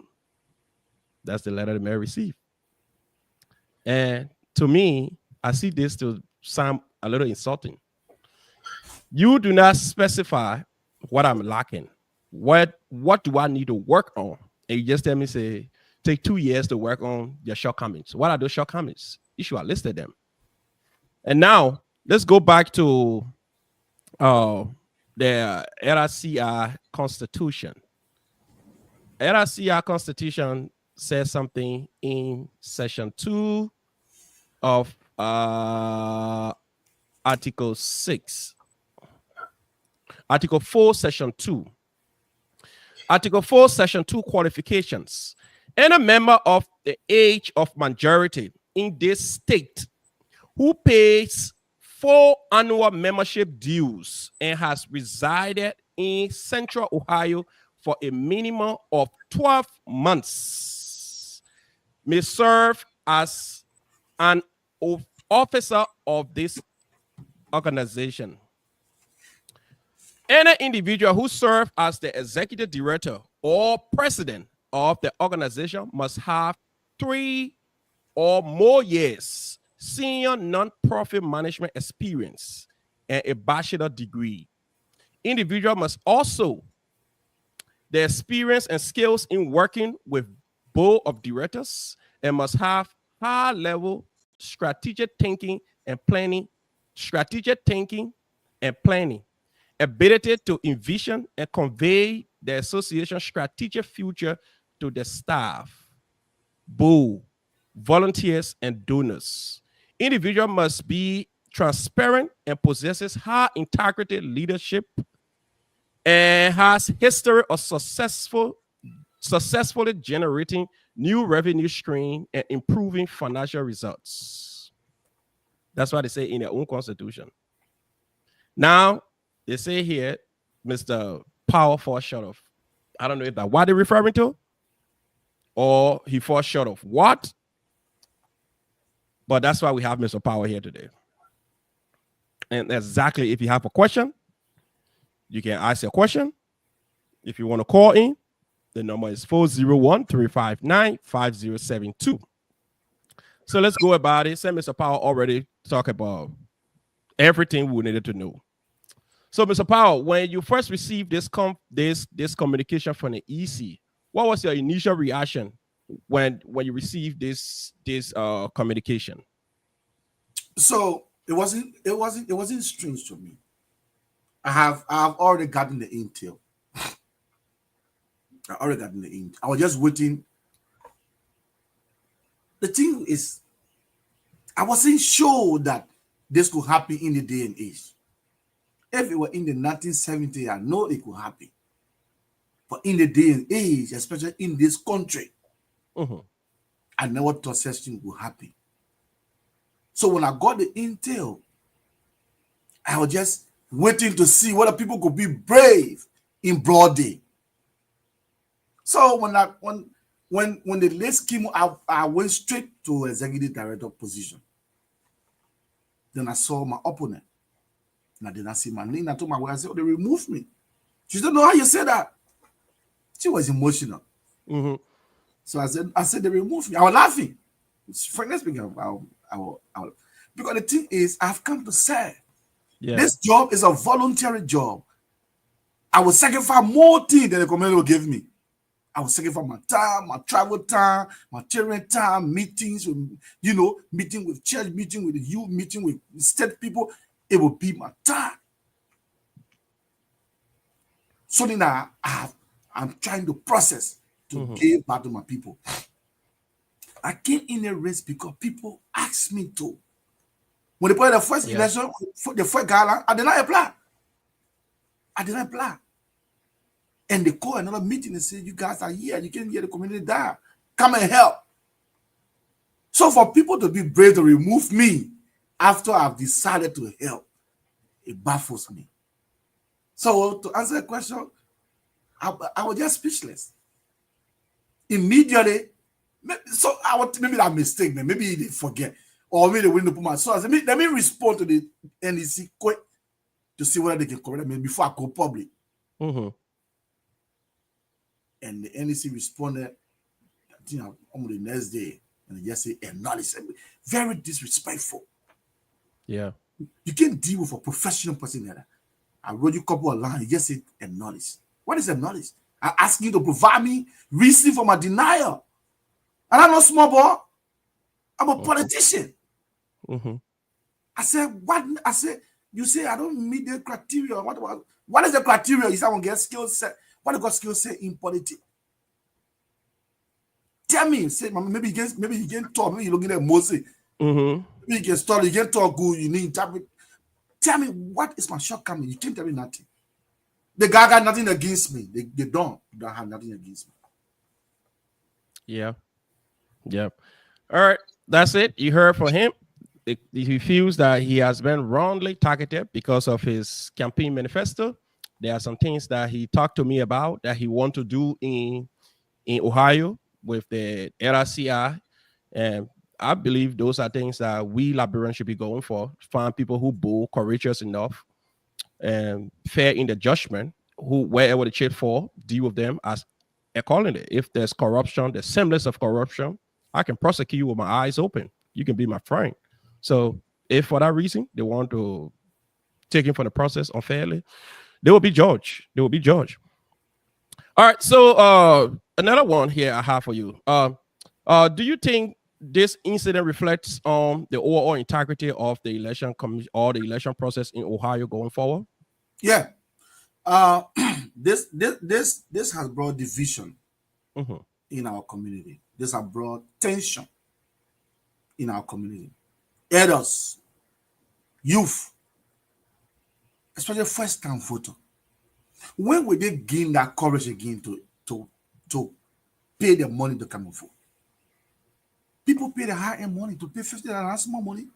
That's the letter the mayor received. And to me, I see this to sound a little insulting. You do not specify what I'm lacking. What do I need to work on? And you just tell me, say, take 2 years to work on your shortcomings. What are those shortcomings? You should have listed them. And now let's go back to the LICI Constitution. LICI Constitution says something in Section 2 of Article 6. Article 4, Section 2. Article 4, Section 2 qualifications. Any member of the age of majority in this state who pays full annual membership dues and has resided in Central Ohio for a minimum of 12 months may serve as an officer of this organization. Any individual who serves as the executive director or president of the organization must have 3 or more years senior non-profit management experience and a bachelor degree. Individual must also the experience and skills in working with board of directors and must have high-level strategic thinking and planning, ability to envision and convey the association's strategic future to the staff, board, volunteers, and donors. Individual must be transparent and possesses high integrity leadership and has history of successfully generating new revenue stream and improving financial results. That's what they say in their own constitution. Now, they say here, Mr. Power falls short of, I don't know if that's what they're referring to, or he falls short of what, but that's why we have Mr. Power here today. And exactly, if you have a question, you can ask a question. If you want to call in, the number is 401-359-5072. So let's go about it. Since Mr. Powell already talked about everything we needed to know. So, Mr. Powell, when you first received this communication from the EC, what was your initial reaction when you received this communication? So it wasn't strange to me. I have already gotten the intel. I was just waiting. The thing is, I wasn't sure that this could happen in the day and age. If it were in the 1970s, I know it could happen. But in the day and age, especially in this country, I never thought such thing would happen. So when I got the intel, I was just waiting to see whether people could be brave in broad day. So when the list came, I went straight to executive director position. Then I saw my opponent. And I did not see my name. I told my wife, I said, oh, they removed me. She don't know how you say that. She was emotional. So I said they removed me. I was laughing. Frankly speaking, because the thing is, I've come to say, this job is a voluntary job. I will sacrifice more things than the community will give me. I will sacrifice my time, my travel time, my children time, meetings with, meeting with church, meeting with the youth, meeting with state people. It will be my time. So now I'm trying to process to give back to my people. I came in a race because people asked me to. When they put the first election, the first gala, I did not apply. And they call another meeting and say, you guys are here. You can't hear the community die. Come and help. So for people to be brave to remove me after I've decided to help, it baffles me. So to answer the question, I was just speechless. Immediately, so maybe that mistake, maybe they forget. Or maybe they wouldn't put my so I said, let me respond to the NEC quick to see whether they can correct me before I go public. And the NEC responded, I think on the next day, and they just say, acknowledge. Very disrespectful. Yeah. You can't deal with a professional person like that. I wrote you a couple of lines, you just say acknowledge. What is acknowledge? I ask you to provide me reason for my denial. And I'm not small boy. I'm a politician. I said, what? I said, you say I don't meet the criteria. What is the criteria? You say I won't get skill set. What do you got skill set in politics? Tell me, say, maybe you can talk, maybe you're looking at Moses. Mm-hmm. Maybe you can study, you can talk good, you need interpret. Tell me, what is my shortcoming? You can't tell me nothing. The guy got nothing against me. They don't have nothing against me. Yeah. Yep. All right. That's it. You heard from him. He feels that he has been wrongly targeted because of his campaign manifesto. There are some things that he talked to me about that he want to do in Ohio with the LICI. And I believe those are things that we Liberians should be going for. Find people who bold, courageous enough, and fair in the judgment, who wherever the chip fall, deal with them as accordingly. If there's corruption, the semblance of corruption, I can prosecute you with my eyes open. You can be my friend. So if for that reason they want to take him from the process unfairly, they will be judged. They will be judged. All right. So another one here I have for you. Do you think this incident reflects on the overall integrity of the election commission or the election process in Ohio going forward? Yeah. This has brought division in our community. This has brought tension in our community. Elders, youth, especially first-time voter. When will they gain that courage again to pay the money to come and vote? People pay the high-end money to pay $50 more money.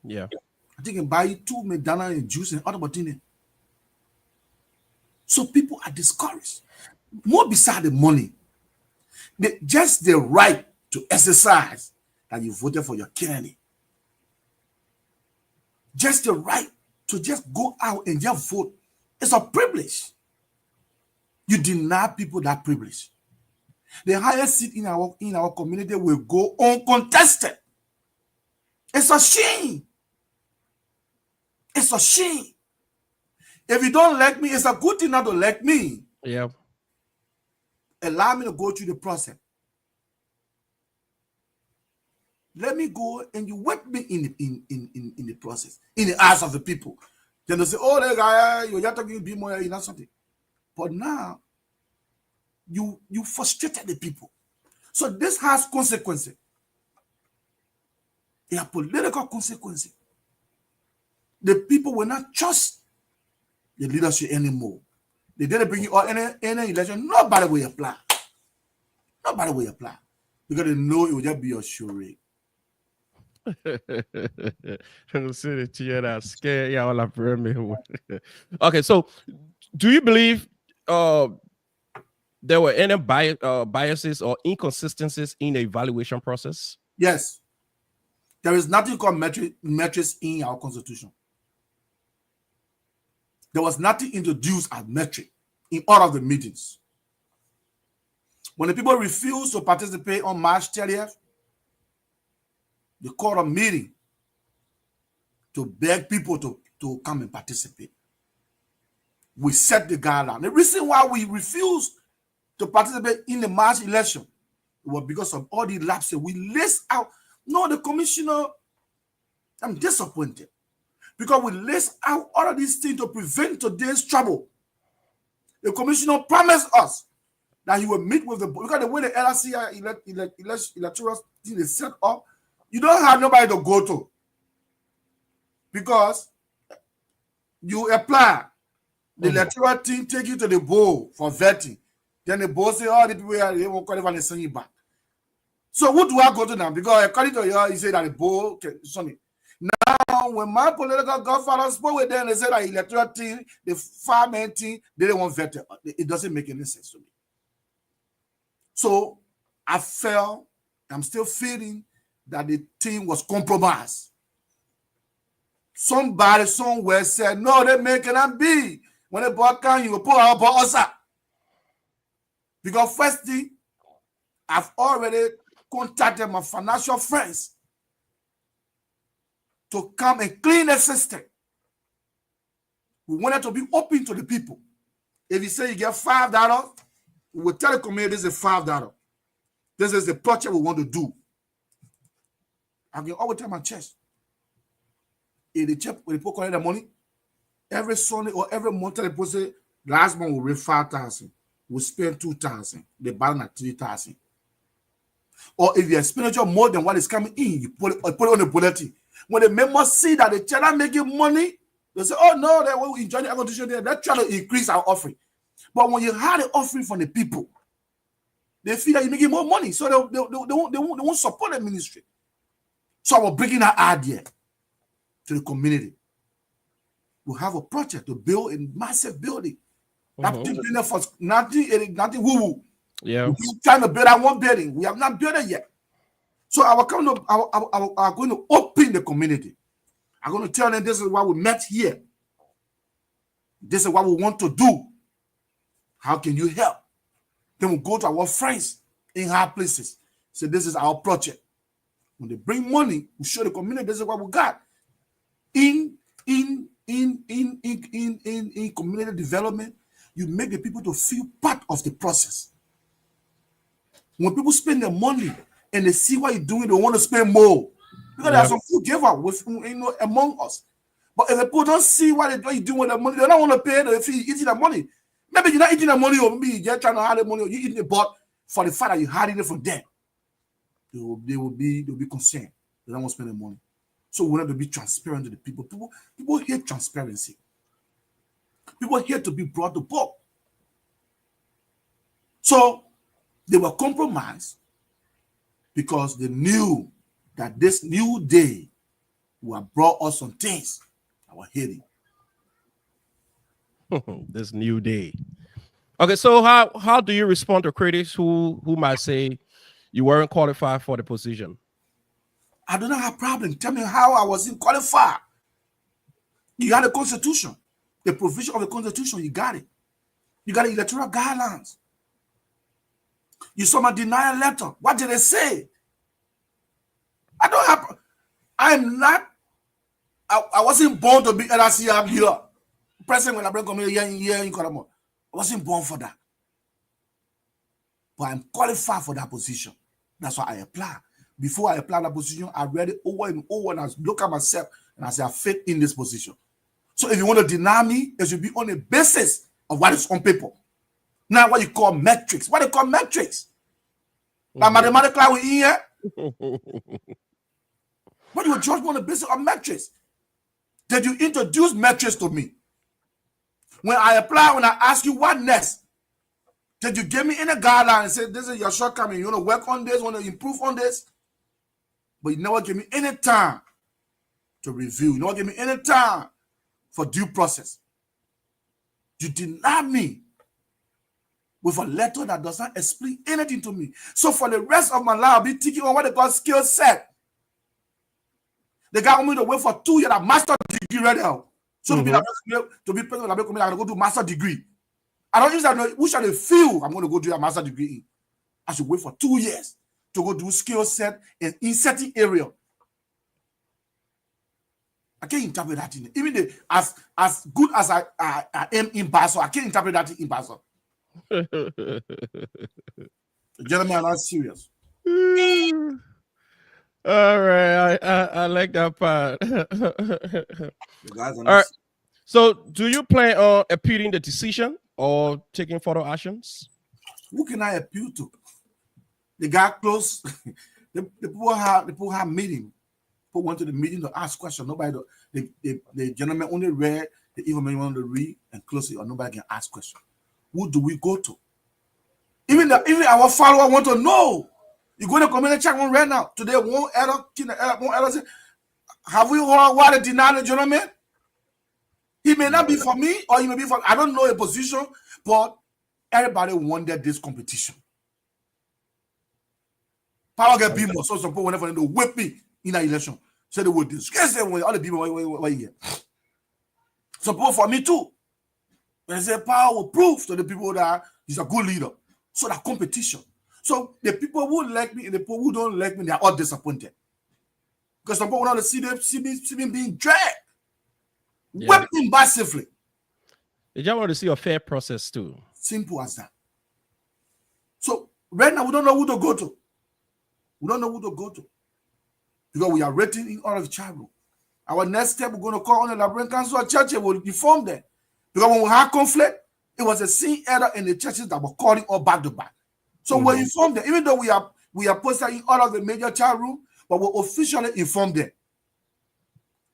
Yeah. I think you can buy you 2 McDonald's and juice and other things. So people are discouraged. More beside the money, just the right to exercise that you voted for your candidate. Just the right to just go out and just vote. It's a privilege. You deny people that privilege. The highest seat in our community will go uncontested. It's a shame. It's a shame. If you don't like me, it's a good thing not to like me. Yeah. Allow me to go through the process. Let me go and you work me in the process, in the eyes of the people. Then they say, oh, that guy, you're talking be more, you know something. But now, you frustrated the people. So this has consequences. There are political consequences. The people will not trust the leadership anymore. They didn't bring you any election. Nobody will apply. Nobody will apply. Because they know it will just be a charade. Okay, so do you believe there were any biases or inconsistencies in the evaluation process? Yes. There is nothing called metrics in our constitution. There was nothing introduced as metric in all of the meetings. When the people refused to participate on March 30th, they called a meeting to beg people to come and participate. We set the guideline. The reason why we refused to participate in the March election was because of all the lapses. We list out. No, the commissioner, I'm disappointed because we list out all of these things to prevent today's trouble. The commissioner promised us that he will meet with the, because the way the LICI electoral thing is set up, you don't have nobody to go to because you apply. The electoral team take you to the board for vetting. Then the board say, oh, the people here, they won't qualify and send you back. So who do I go to now? Because according to you, he said that the board can send me. Now, when my political godfather spoke with them, they said that electoral team, the fireman team, they didn't want vetting. It doesn't make any sense to me. So I felt, I'm still feeling that the team was compromised. Somebody somewhere said, no, they make it be. When the ball can, you will put our balls up. Because firstly, I've already contacted my financial friends to come and clean the system. We wanted to be open to the people. If you say you get $5, we will tell the community this is $5. This is the project we want to do. I can always tell my church, if the church, when people collect the money, every Sunday or every month, they put say, last month we raised 5,000. We spent 2,000. They balance at 3,000. Or if your expenditure more than what is coming in, you put it on the bulletin. When the members see that the church are making money, they say, oh no, they will enjoy the air conditioning there. They're trying to increase our offering. But when you had the offering from the people, they feel that you're making more money. So they won't support the ministry. So I was bringing that idea to the community. We have a project to build a massive building. Nothing woo-woo. Yeah. We're trying to build that one building. We have not built it yet. So I'm going to open the community. I'm going to tell them this is why we met here. This is what we want to do. How can you help? Then we'll go to our friends in high places. Say, this is our project. When they bring money, we show the community this is what we got. In community development, you make the people to feel part of the process. When people spend their money and they see what you're doing, they want to spend more. Because there are some food giver among us. But if the people don't see what you're doing with the money, they don't want to pay the fee eating the money. Maybe you're not eating the money, or maybe you're just trying to hide the money, or you're eating it, but for the fact that you're hiding it from them, they'll be concerned. They don't want to spend the money. So we have to be transparent to the people. People hate transparency. People hate to be brought to book. So they were compromised because they knew that this new day will have brought us some things that were hidden. This new day. Okay, so how do you respond to critics who might say you weren't qualified for the position? I do not have a problem. Tell me how I wasn't qualified. You had a constitution. The provision of the constitution, you got it. You got the electoral guidelines. You saw my denial letter. What did they say? I wasn't born to be LICI. I'm here. President, when I bring community here in Colombo, I wasn't born for that. But I'm qualified for that position. That's why I apply. Before I apply that position, I read it over and over, and I look at myself and I say, I fit in this position. So if you want to deny me, it should be on the basis of what is on paper. Now, what you call metrics. What they call metrics? Like mathematical in here. What you judge me on the basis of metrics? Did you introduce metrics to me? When I apply, when I ask you what next, did you give me any guideline and say, this is your shortcoming, you want to work on this, want to improve on this? But you never give me any time to review. You never give me any time for due process. You deny me with a letter that does not explain anything to me. So for the rest of my life, I'll be thinking on what they call skill set. They got me to wait for 2 years, a master degree right now. So to be president, I'm going to go do master degree. I don't use that. Which are the field I'm going to go do a master degree in? I should wait for 2 years to go do skill set in certain area. I can't interpret that in even as good as I am in Basel, I can't interpret that in Basel. The gentlemen are not serious. All right, I like that part. The guys are All not right. So, do you plan on appealing the decision or taking further actions? Who can I appeal to? They got close. the people have meeting. People went to the meeting to ask questions. Nobody. The gentleman only read the information want to read and close it, or nobody can ask questions. Who do we go to? Even our follower want to know. You go to the community chat right now. Today, one elder say, have we heard why they deny the gentleman? He may not be for me, or he may be for, I don't know a position, but everybody wanted this competition. Power get people, so some people whenever they whip me in an election. So they would discuss them with other people. Wait here. Some people for me too. They say power will prove to the people that he's a good leader. So that competition. So the people who like me and the people who don't like me, they are all disappointed. Because some people want to see me being dragged. Whipped massively. They just want to see a fair process too. Simple as that. So right now we don't know who to go to. We don't know who to go to. Because we are waiting in all of Charo. Our next step, we're going to call on the Liberian Council of Churches. We'll inform them. Because when we had conflict, it was a sin error in the churches that were calling all back to back. So we inform them, even though we are We are posted in all of the major chat room, but we officially inform them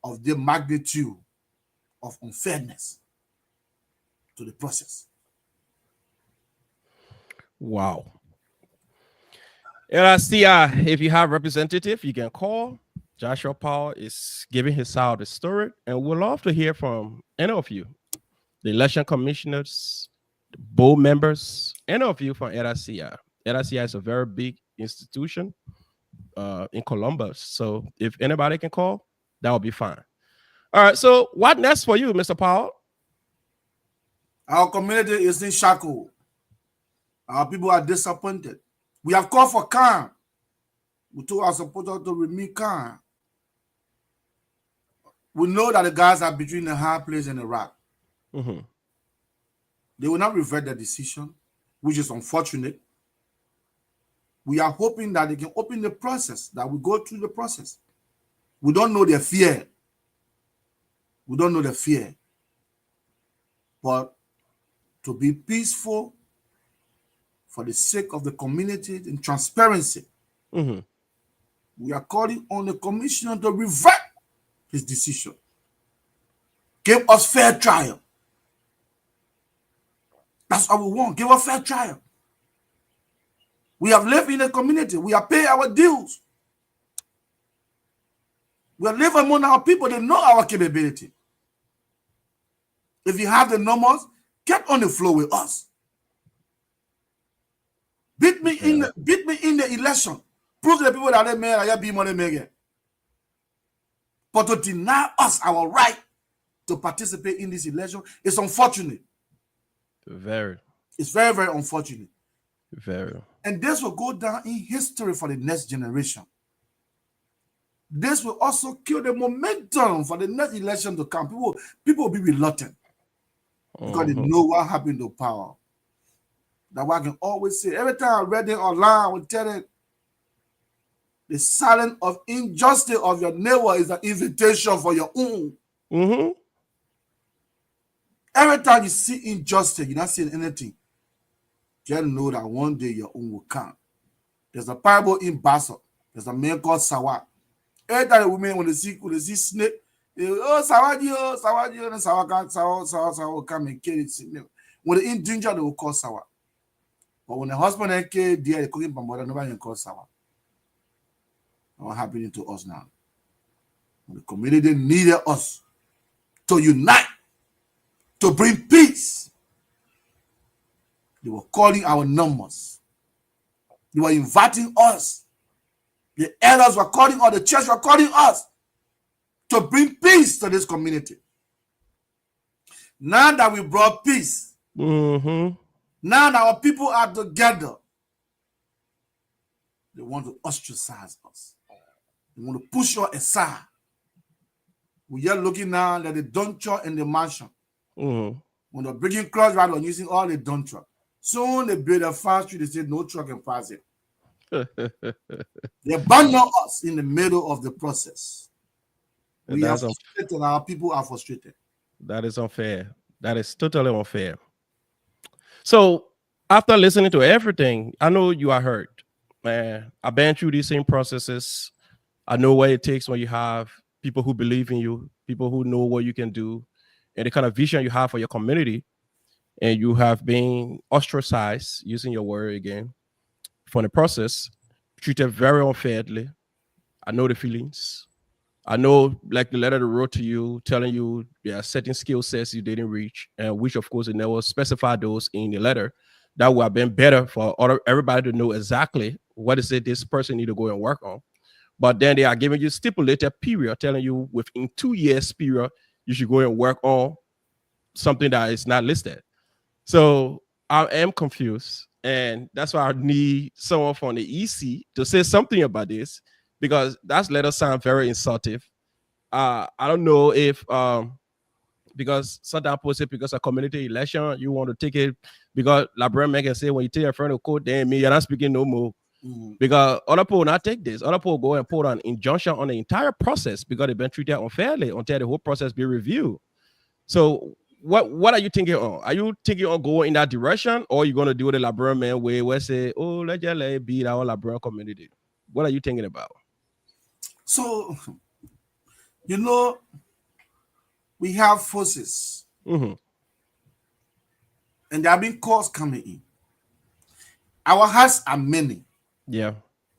of the magnitude of unfairness to the process. Wow. LICI, if you have representative, you can call. Joshua Powell is giving his side of the story, and we'd love to hear from any of you, the election commissioners, the board members, any of you from LICI. LICI is a very big institution in Columbus, so if anybody can call, that would be fine. All right, so what next for you, Mr. Powell? Our community is in shackle. Our people are disappointed. We have called for calm. We told our supporters to remain calm. We know that the guys are between the hard place and the rock. Mm-hmm. They will not revert their decision, which is unfortunate. We are hoping that they can open the process, that we go through the process. We don't know their fear. We don't know the fear. But to be peaceful for the sake of the community and transparency, Mm-hmm. we are calling on the commissioner to revert his decision. Give us fair trial. That's all we want. Give us fair trial. We have lived in the community. We have paid our dues. We have lived among our people. They know our capability. If you have the numbers, get on the floor with us. Beat me in the election. Prove to the people that they made I be money making. But to deny us our right to participate in this election is unfortunate. It's very, very unfortunate. Very. And this will go down in history for the next generation. This will also kill the momentum for the next election to come. People will be reluctant because they know what happened to power. That's why I can always say, every time I read it online, I will tell it, the silence of injustice of your neighbor is an invitation for your own. Mm-hmm. Every time you see injustice, you're not seeing anything. Just know that one day your own will come. There's a parable in Basel. There's a man called Sawa. Every time the women, when they see snake, they Sawaji, and Sawa will come and kill it. When they're in danger, they will call Sawa. But when the husband and kid, they are cooking Bamboda, nobody can call Sawa. What happening to us now? The community needed us to unite, to bring peace. They were calling our numbers. They were inviting us. The elders were calling us, the church were calling us to bring peace to this community. Now that we brought peace, Mm-hmm. now that our people are together, they want to ostracize us. They want to push us aside. We are looking now at the dump truck and the mansion. Mm-hmm. When they're bringing cross right on using all the dump truck. Soon they build a fast street, they say no truck can pass it. They abandon us in the middle of the process. We are frustrated, our people are frustrated. That is unfair. That is totally unfair. So after listening to everything, I know you are hurt. Man, I've been through these same processes. I know what it takes when you have people who believe in you, people who know what you can do, and the kind of vision you have for your community, and you have been ostracized, using your word again, from the process, treated very unfairly. I know the feelings. I know, like the letter they wrote to you, telling you there are certain skill sets you didn't reach, and which, of course, they never specified those in the letter. That would have been better for everybody to know exactly what is it this person need to go and work on. But then they are giving you stipulated period, telling you within 2 years period, you should go and work on something that is not listed. So I am confused, and that's why I need someone from the EC to say something about this, because that letter sound very insultive. I don't know if because sometimes people say because a community election, you want to take it because Liberian can say when you take a friend of code, then me, you're not speaking no more. Mm-hmm. Because other people not take this. Other people go and put an injunction on the entire process because they've been treated unfairly until the whole process be reviewed. So what are you thinking on? Are you thinking on going in that direction, or are you going to do the Liberian man way where say, oh, let's just let it be our Liberian community? What are you thinking about? So, we have forces, Mm-hmm. and there have been calls coming in. Our hearts are many. Yeah.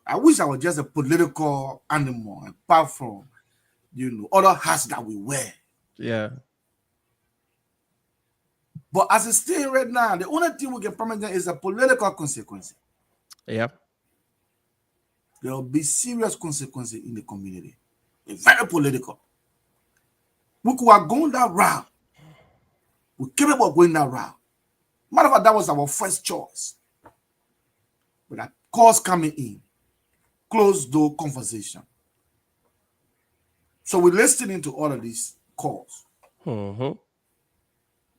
I wish I was just a political animal, apart from, other hats that we wear. Yeah. But as it stands right now, the only thing we can promise them is a political consequence. Yeah. There will be serious consequences in the community. It's very political. We could have gone that route. We're capable of going that route. Matter of fact, that was our first choice. But that calls coming in, closed door conversation. So we're listening to all of these calls. Mm-hmm.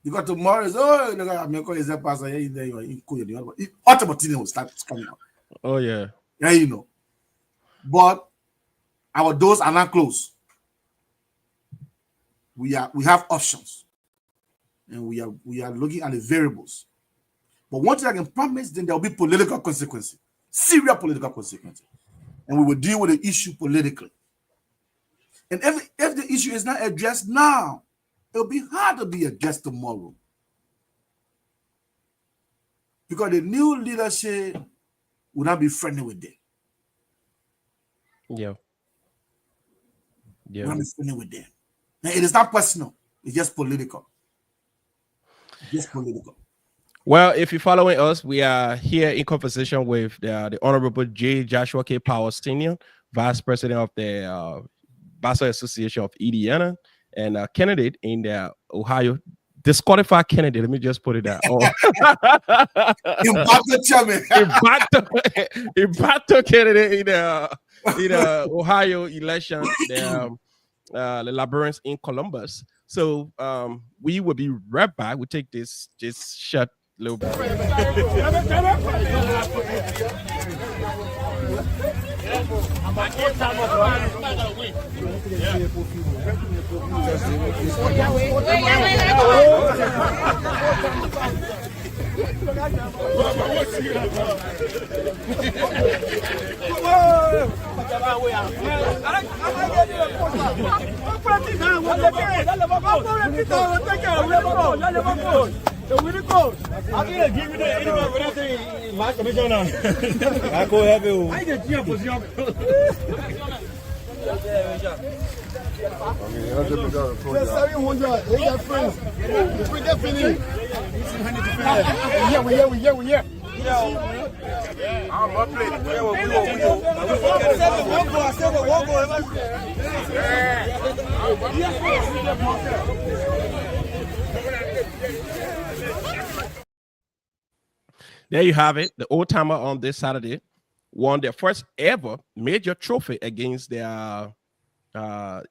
Because tomorrow is, look at America is a pastor, automatically will start coming out. Oh, yeah. Yeah, But our doors are not closed. We have options. And we are looking at the variables. But one thing I can promise, then there will be political consequences, serious political consequences. And we will deal with the issue politically. And if the issue is not addressed now, it'll be hard to be addressed tomorrow. Because the new leadership will not be friendly with them. Yeah. Yeah. Will not be friendly with them. Now, it is not personal. It's just political. Just political. Well, if you're following us, we are here in conversation with the Honorable J. Joshua K. Powell Sr., Vice President of the Basel Association of Indiana, and a candidate in the Ohio, disqualified candidate. Let me just put it out. Impactor candidate in the Ohio election, the Liberians in Columbus. So we will be right back. We take this just shut little bit. There you have it. The old timer on this Saturday won their first ever major trophy against their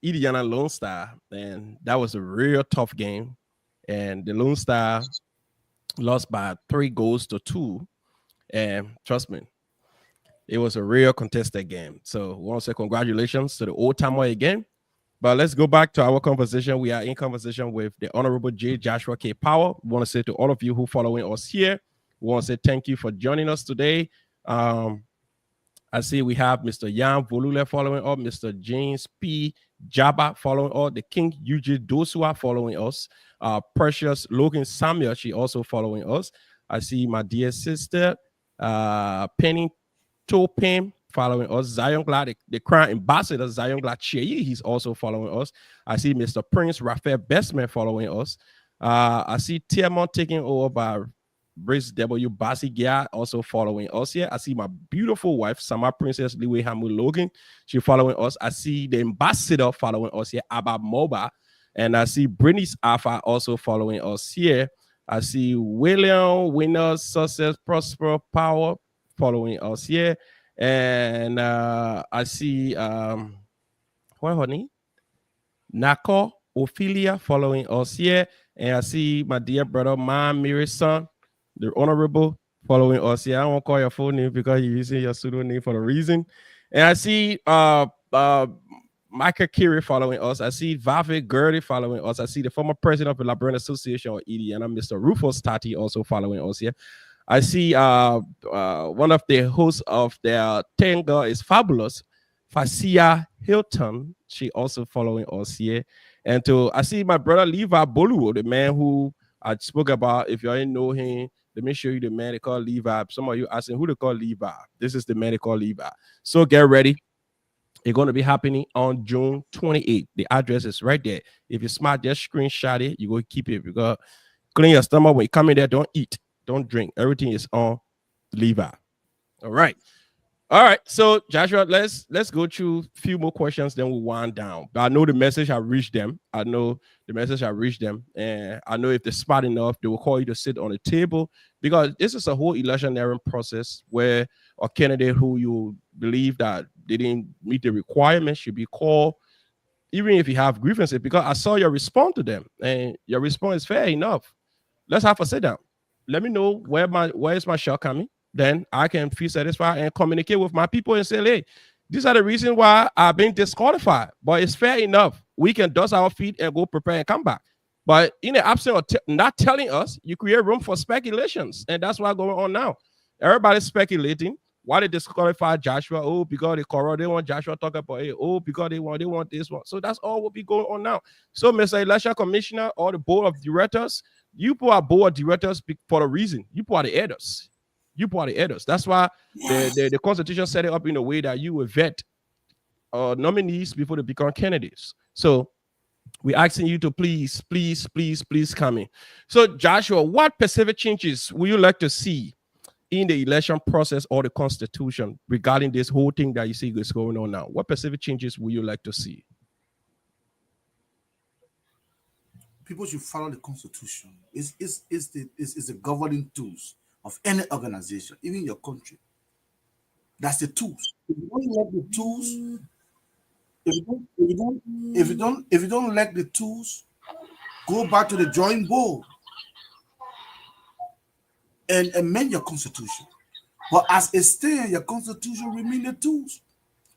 Indiana Lone Star, and that was a real tough game. And the Lone Star lost by 3-2, and trust me, it was a real contested game. So we want to say congratulations to the old timer again. But let's go back to our conversation. We are in conversation with the Honorable J. Joshua K. Powell. We want to say to all of you who are following us here, we want to say thank you for joining us today. I see we have Mr. Jan Volule following up, Mr. James P. Jabba following up, the King UJ Dosua following us, Precious Logan Samuel, she also following us. I see my dear sister, Penny Topin following us, Zion Glad, the Crown Ambassador, Zion Glad Cheyi, he's also following us. I see Mr. Prince Raphael Bestman following us. I see Tiamon taking over by Brice W. Basigia also following us here. I see my beautiful wife, Sama Princess Liwe Hamu Logan. She following us. I see the ambassador following us here, Abba Moba. And I see Brittany's Alpha also following us here. I see William Winner, Success, Prosper, Power following us here. And I see, what her name? Nako Ophelia following us here. And I see my dear brother, my Mary's son, the Honorable following us here. I won't call your full name because you're using your pseudo name for a reason. And I see Michael Carey following us. I see Vave Gertie following us. I see the former president of the Liberian Association or Indiana, Mr. Rufus Tati, also following us here. I see one of the hosts of their Tenga is Fabulous, Fasia Hilton. She also following us here. And I see my brother Levi Boluwo, the man who I spoke about. If you already know him, let me show you the man they call Levi. Some of you asking who they call Levi. This is the man they call Levi. So get ready. It's going to be happening on June 28th. The address is right there. If you're smart, just screenshot it. You go keep it because clean your stomach when you come in there. Don't eat, don't drink. Everything is on Levi. All right. All right. So Joshua, let's go through a few more questions, then we'll wind down. But I know the message has reached them. And I know if they're smart enough, they will call you to sit on the table because this is a whole electioneering process where a candidate who you believe that they didn't meet the requirements should be called, even if you have grievances, because I saw your response to them and your response is fair enough. Let's have a sit down. Let me know where is my shortcoming. Then I can feel satisfied and communicate with my people and say, hey, these are the reasons why I've been disqualified. But it's fair enough. We can dust our feet and go prepare and come back. But in the absence of not telling us, you create room for speculations. And that's what's going on now. Everybody's speculating. Why they disqualify Joshua? Oh, because they want Joshua to talk about it. Oh, because they want this one. So that's all will be going on now. So, Mr. Election Commissioner or the board of directors, you put our board of directors for a reason. You put the editors. That's why the Constitution set it up in a way that you will vet nominees before they become candidates. So we're asking you to please come in. So Joshua, what specific changes would you like to see in the election process or the Constitution regarding this whole thing that you see is going on now? What specific changes would you like to see? People should follow the Constitution. It's the governing tools of any organization, even your country. That's the tools. If you don't like the tools, if you don't like the tools, go back to the drawing board and amend your constitution. But as it stands, your constitution remain the tools.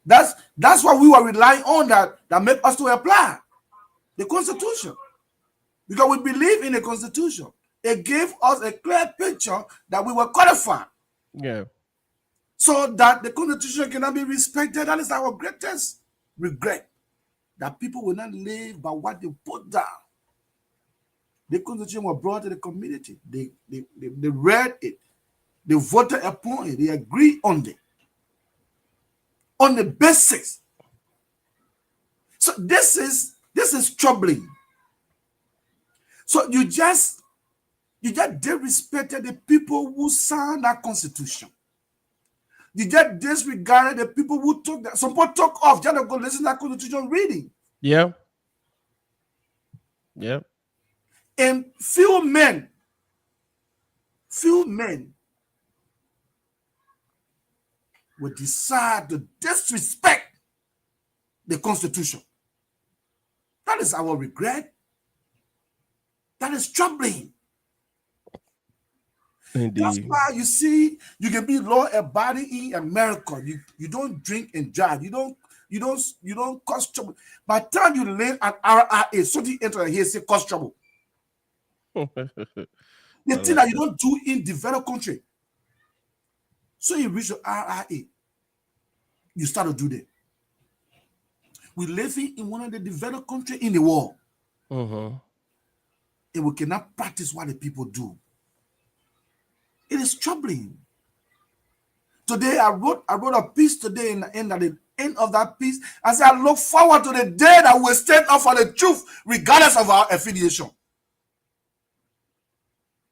That's what we were relying on that made us to apply the Constitution. Because we believe in the Constitution. It gave us a clear picture that we were qualified. Yeah. So that the Constitution cannot be respected. That is our greatest regret. That people will not live by what they put down. The Constitution was brought to the community. They read it. They voted upon it. They agreed on it. On the basics. So this is troubling. So you just disrespected the people who signed that Constitution. You just disregarded the people who took that. Some people took off just to go listen to that Constitution reading. Yeah. And few men will decide to disrespect the Constitution. That is our regret. That is troubling. Indeed. That's why you see, you can be law-abiding in America. You don't drink and drive. You don't cause trouble. By the time you land at RIA, something enter here say cause trouble. The thing that you don't do in developed country. So you reach the RIA, you start to do that. We living in one of the developed countries in the world. Mm-hmm. And we cannot practice what the people do. It is troubling. Today, I wrote a piece today, and at the end of that piece, I said, I look forward to the day that we'll stand up for the truth, regardless of our affiliation.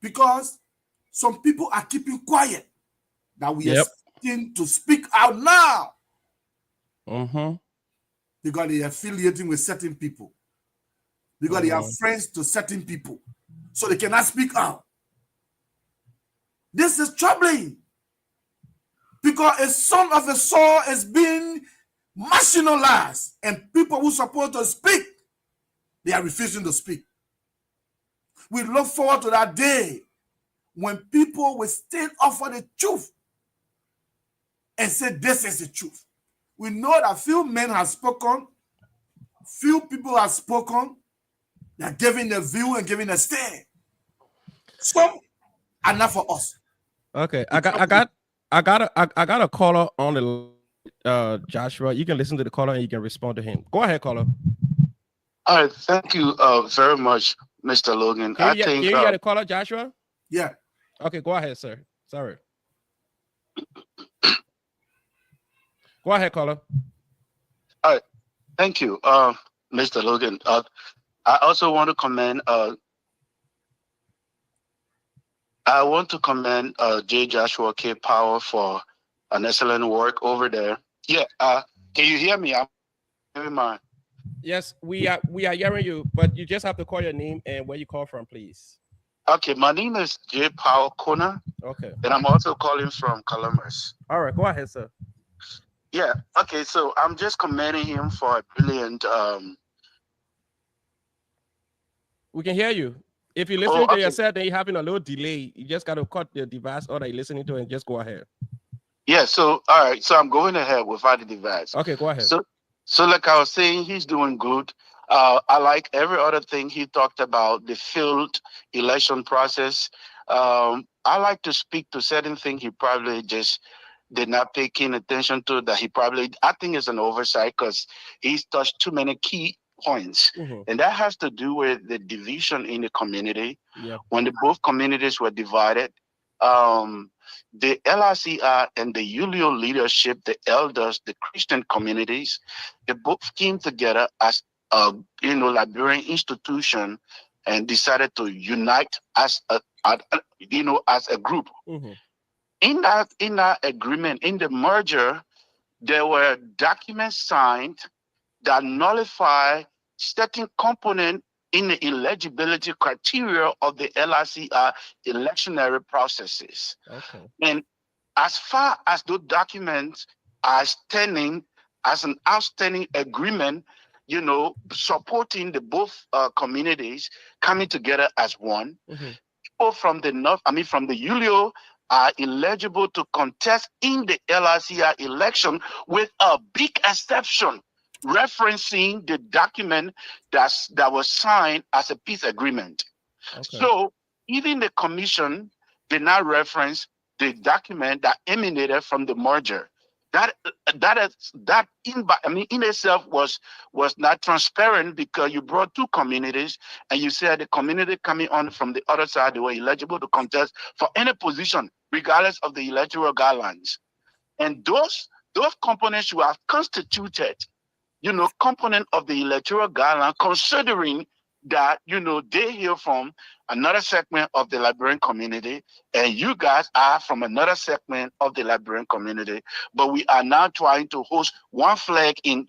Because some people are keeping quiet, that we are starting to speak out now. Mm-hmm. Because they are affiliating with certain people. Because they are friends to certain people. So they cannot speak out. This is troubling. Because a son of a soul is being marginalized. And people who are supposed to speak, they are refusing to speak. We look forward to that day when people will stand up for the truth and say this is the truth. We know that few men have spoken few people have spoken. They're giving the view and giving a stare. Some are not for us. Okay, I got a caller on the Joshua. You can listen to the caller and you can respond to him. Go ahead, caller. All right, thank you very much, Mr. Logan. Can you hear the caller, Joshua? Yeah. Okay, go ahead, sir. Sorry. Go ahead, caller. All right, thank you, Mr. Logan. I also want to commend J. Joshua K. Power for an excellent work over there. Yeah, can you hear me? I'm hearing my. Yes, we are hearing you, but you just have to call your name and where you call from, please. Okay, my name is J. Powell Kona. Okay. And I'm also calling from Columbus. All right, go ahead, sir. Yeah, okay, so I'm just commending him for a brilliant We can hear you. If you're listening to yourself, then you're having a little delay. You just got to cut the device or that you're listening to and just go ahead. Yeah, so all right, so I'm going ahead without the device. Okay, go ahead. So like I was saying, he's doing good. I like every other thing he talked about, the field election process. I like to speak to certain things he probably just did not pay keen attention to, that he probably, I think is an oversight because he's touched too many key points. Mm-hmm. And that has to do with the division in the community. Yep. When both communities were divided, the LICI and the ULIO leadership, the elders, the Christian communities, they both came together as a Liberian institution and decided to unite as a group. Mm-hmm. In that agreement, in the merger, there were documents signed that nullify certain component in the eligibility criteria of the LICI electionary processes. Okay. And as far as those documents are standing as an outstanding agreement, supporting the both communities coming together as one, mm-hmm. people from the north, from the ULIO, are eligible to contest in the LICI election with a big exception referencing the document that was signed as a peace agreement. Okay. So even the commission did not reference the document that emanated from the merger. That in itself was not transparent, because you brought two communities and you said the community coming on from the other side, they were eligible to contest for any position regardless of the electoral guidelines. And those components you have constituted, component of the electoral guideline, considering that, they hear from another segment of the Liberian community, and you guys are from another segment of the Liberian community. But we are now trying to host one flag in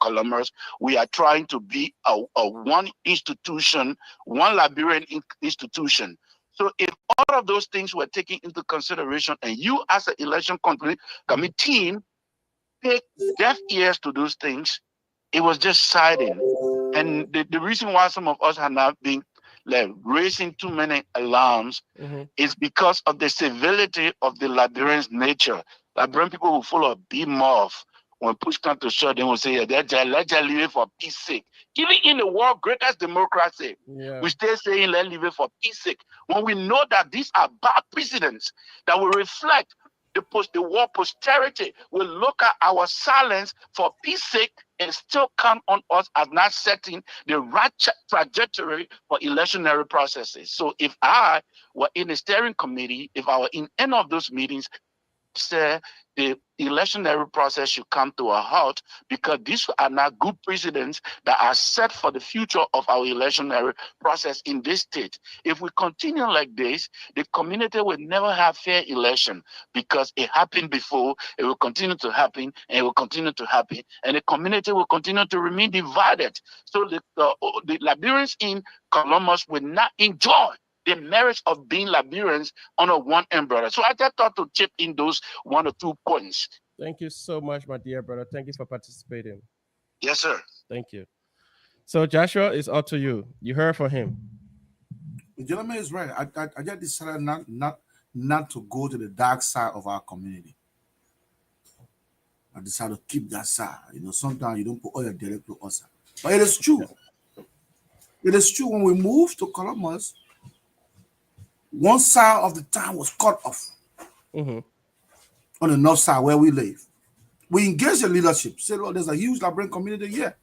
Columbus. We are trying to be a one institution, one Liberian institution. So if all of those things were taken into consideration, and you as an election committee team take deaf ears to those things, it was just siding. And the reason why some of us have not been raising too many alarms mm-hmm. is because of the civility of the Liberians' nature. Liberian people will follow a big mouth. When push comes to shove, they will say, let's just leave it for peace sake. Even in the world's greatest democracy, we still saying, let's leave it for peace sake. When we know that these are bad precedents that will reflect the war posterity, will look at our silence for peace sake and still count on us as not setting the right trajectory for electionary processes. So if I were in the steering committee, if I were in any of those meetings, say the electionary process should come to a halt, because these are not good precedents that are set for the future of our electionary process in this state. If we continue like this, the community will never have fair election, because it happened before, it will continue to happen, and it will continue to happen, and the community will continue to remain divided. So the Liberians in Columbus will not enjoy the merits of being Liberians under one umbrella. So I just thought to chip in those 1 or 2 points. Thank you so much, my dear brother. Thank you for participating. Yes, sir. Thank you. So Joshua, it's up to you. You heard from him. The gentleman is right. I just decided not to go to the dark side of our community. I decided to keep that side. Sometimes you don't put all your direct to us. But it is true. It is true when we moved to Columbus, one side of the town was cut off Mm-hmm. on the north side where we live. We engaged the leadership, said, "Look, there's a huge Liberian community here.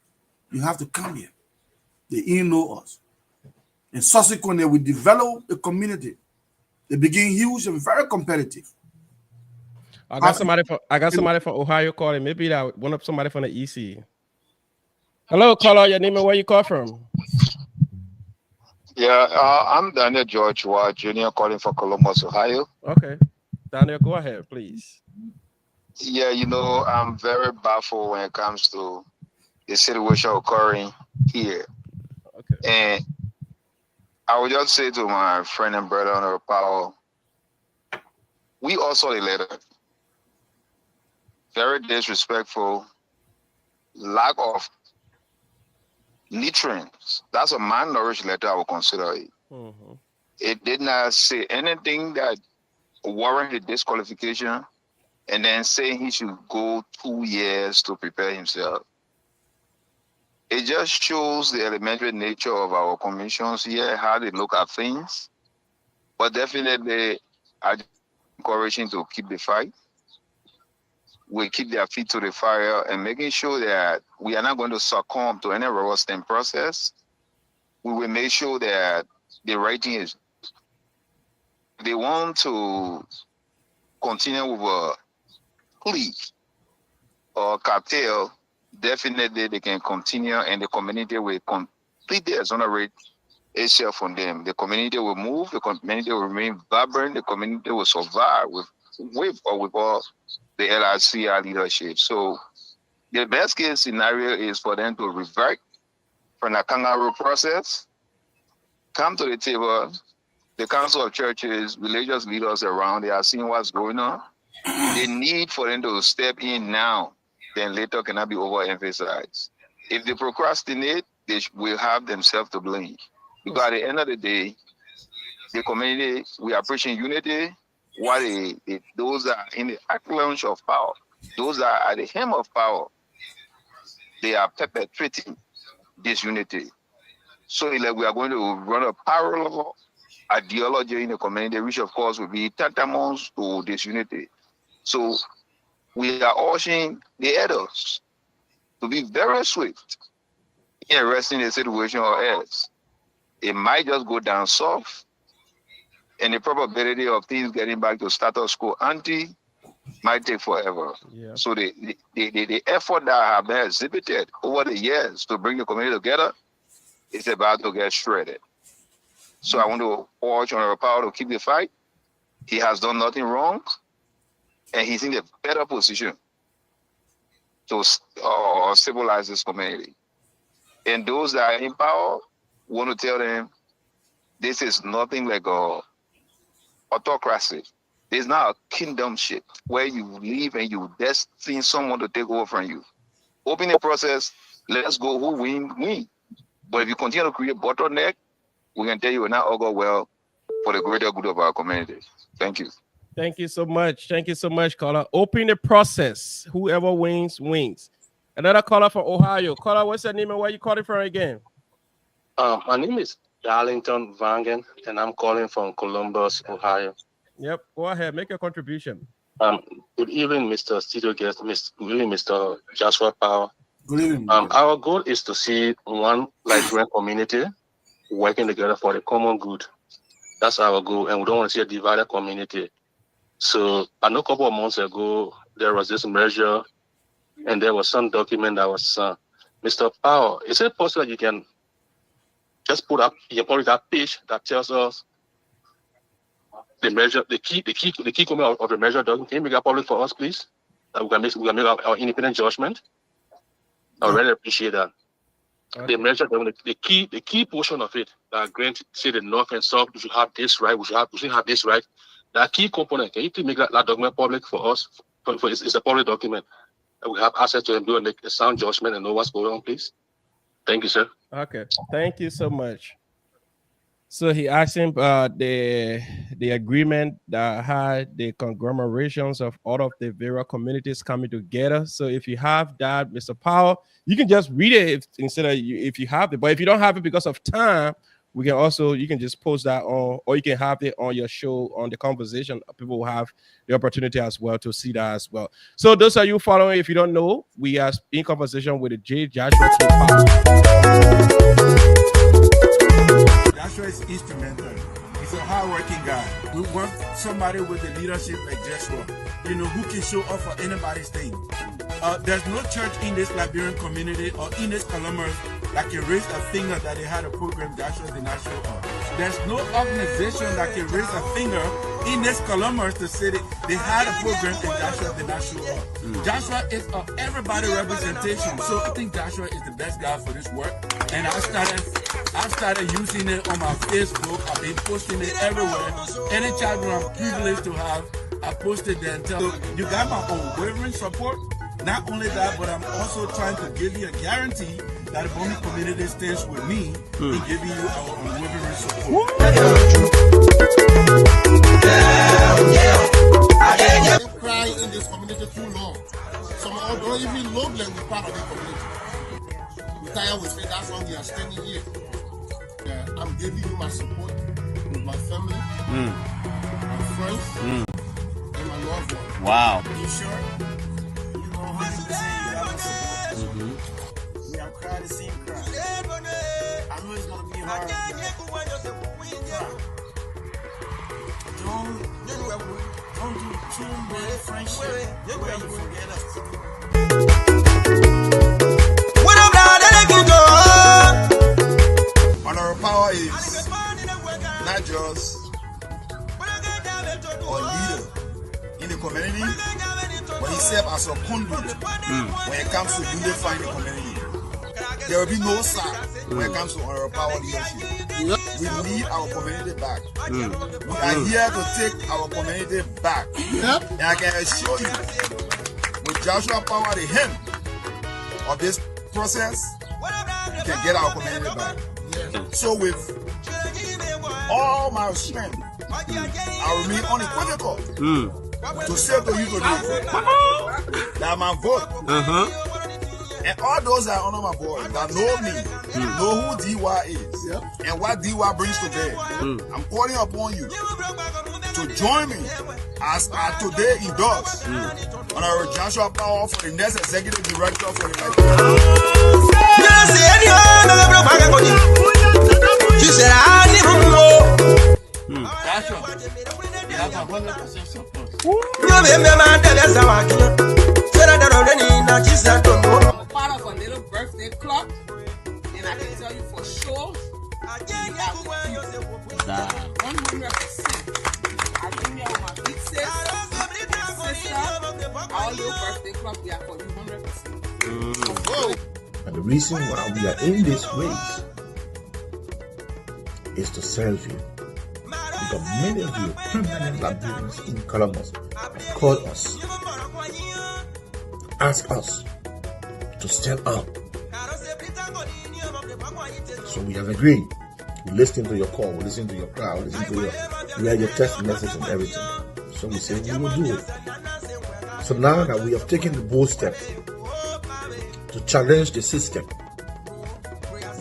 You have to come here." They didn't know us. And subsequently, we developed a community. They became huge and very competitive. I got somebody from Ohio calling. Maybe that one of somebody from the EC. Hello, caller. Your name and where you call from? Yeah, I'm Daniel George Watt Jr. calling for Columbus, Ohio. Okay. Daniel, go ahead, please. Yeah, I'm very baffled when it comes to the situation occurring here. Okay. And I would just say to my friend and brother on our power, we also a letter. Very disrespectful, lack of nutrients. That's a malnourished letter, I would consider it. Mm-hmm. It did not say anything that warranted disqualification, and then saying he should go 2 years to prepare himself. It just shows the elementary nature of our commissions here, how they look at things. But definitely, I encourage him to keep the fight. We keep their feet to the fire and making sure that we are not going to succumb to any rubber stamp process. We will make sure that the writing is. If they want to continue with a plea or cartel, definitely they can continue and the community will completely exonerate itself from them. The community will move, the community will remain vibrant, the community will survive with or without the LICI leadership. So the best case scenario is for them to revert from the kangaroo process, come to the table. The council of churches, religious leaders around, they are seeing what's going on. The need for them to step in now, then later cannot be overemphasized. If they procrastinate, they will have themselves to blame. Because at the end of the day, the community, we are preaching unity, while those that are in the avalanche of power, those that are at the hem of power, they are perpetrating this unity. So like we are going to run a parallel ideology in the community, which of course will be tantamount to disunity. So we are urging the elders to be very swift in arresting the situation or else it might just go down soft, and the probability of things getting back to status quo ante might take forever. Yeah. So the effort that have been exhibited over the years to bring the community together is about to get shredded. So I want to urge Honorable Power to keep the fight. He has done nothing wrong, and he's in a better position to stabilize this community. And those that are in power, want to tell them this is nothing like a autocracy. It's not a kingdomship where you live and you destine someone to take over from you. Open the process, let's go, who win. But if you continue to create bottleneck, we can tell you we're not all go well for the greater good of our community. Thank you. Thank you so much. Thank you so much, caller. Open the process. Whoever wins, wins. Another caller from Ohio. Caller, what's your name and where you calling from again? My name is Darlington Vangen, and I'm calling from Columbus, Ohio. Yep, go ahead. Make a contribution. Good evening, Mr. Studio Guest, good evening, Mr. Joshua Power. Good evening. Our goal is to see one Liberian community working together for the common good. That's our goal, and we don't want to see a divided community. So I know a couple of months ago, there was this measure, and there was some document that was Mr. Power, is it possible that you can just put up that page that tells us the measure, the key component of the measure document? Can you make that public for us, please? That we can make our independent judgment. I really appreciate that. Okay. The measure, the key portion of it that grant say the North and South, we should have this right, we should have this right. That key component, can you please make that document public for us? It's a public document. We have access to and do and make a sound judgment and know what's going on, please. Thank you, sir. Okay. Thank you so much. So he asked him the agreement that had the conglomerations of all of the various communities coming together. So if you have that, Mr. Powell, you can just read it instead of if you have it. But if you don't have it because of time, we can also, you can just post that on, or you can have it on your show on the conversation. People will have the opportunity as well to see that as well. So those are you following, if you don't know, we are in conversation with the J. Joshua K. Powell. Joshua is instrumental. He's a hard-working guy. We want somebody with the leadership like Joshua, who can show up for anybody's thing. There's no church in this Liberian community or in this Columbus that can raise a finger that they had a program Joshua did not show up. There's no organization that can raise a finger in this Columbus to say they had a program and Joshua did not show up. Joshua is everybody representation. So I think Joshua is the best guy for this work. And I started using it on my Facebook. I've been posting it everywhere. Any child I'm privileged to have, I posted there and tell you got my unwavering support. Not only that, but I'm also trying to give you a guarantee that the Bomi community stands with me in giving you our unwavering support. I've been crying in this community too long. Some don't even know them as part of the community. We tired with it, that's why we are standing here. I'm giving you my support with my family, my friends, and my loved ones. Wow. You sure? You know 100% you got my support. We have cried the same cry. I know it's gonna be hard. Don't do too much friendship where you forget us. Honorable Power is not just a leader in the community, but he serves as a conduit when it comes to unifying the community. There will be no side when it comes to Honorable Power leadership. We need our community back. We are here to take our community back. And I can assure you, with Joshua Power, the hem of this process, we can get our community back. So with all my strength, I remain unequivocal to say to you today that my vote, and all those that honor my vote, that know me, know who DY is, and what DY brings to bear. I'm calling upon you to join me as I today endorse Honorable Joshua Power for the next executive director for the She said, I never know. Joshua, you have 100% support. I'm part of a little birthday club, and I can tell you for sure, we have 100%. I bring you my big sister, our little birthday club, we are for you 100%. And the reason why we are in this race is to serve you. Because many of you permanent Liberians in Columbus have called us, ask us to step up. So we have agreed. We listen to your call, we listen to your cry, we listen to your text message and everything. So we say we will do it. So now that we have taken the bold step to challenge the system,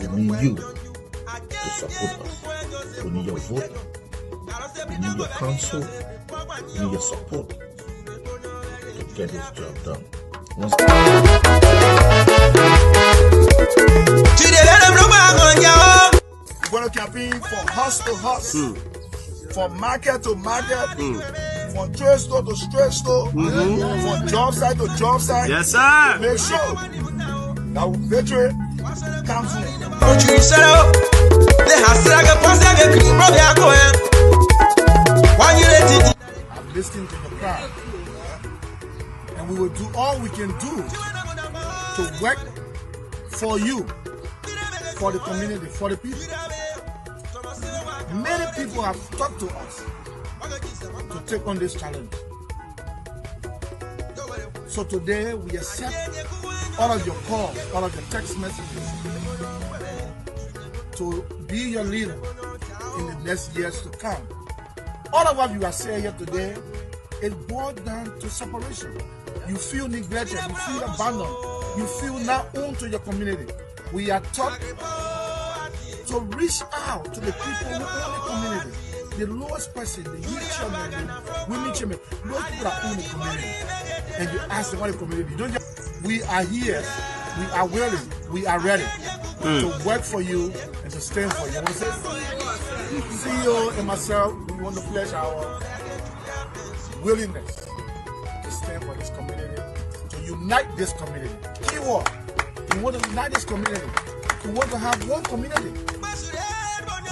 we need you to support us. We need your vote. We need your counsel. We need your support to get this job done. We're going to campaign from house to house, from market to market, from trade store to trade store, from job site to job site. Yes, sir. Make sure that victory comes in. I'm listening to the crowd, and we will do all we can do to work for you, for the community, for the people. Many people have talked to us to take on this challenge. So today we accept all of your calls, all of your text messages to be your leader in the next years to come. All of what you are saying here today, it boils down to separation. You feel neglected, you feel abandoned, you feel not owned to your community. We are taught to reach out to the people who own the community. The lowest person, the youth chairman, the women chairman, those people that own the community. And you ask them what the community. Don't just, we are here, we are willing, we are ready to work for you and to stand for you. I want to say, CEO and myself, we want to pledge our willingness to stand for this community, to unite this community. Keyword, we want to unite this community. We want to have one community.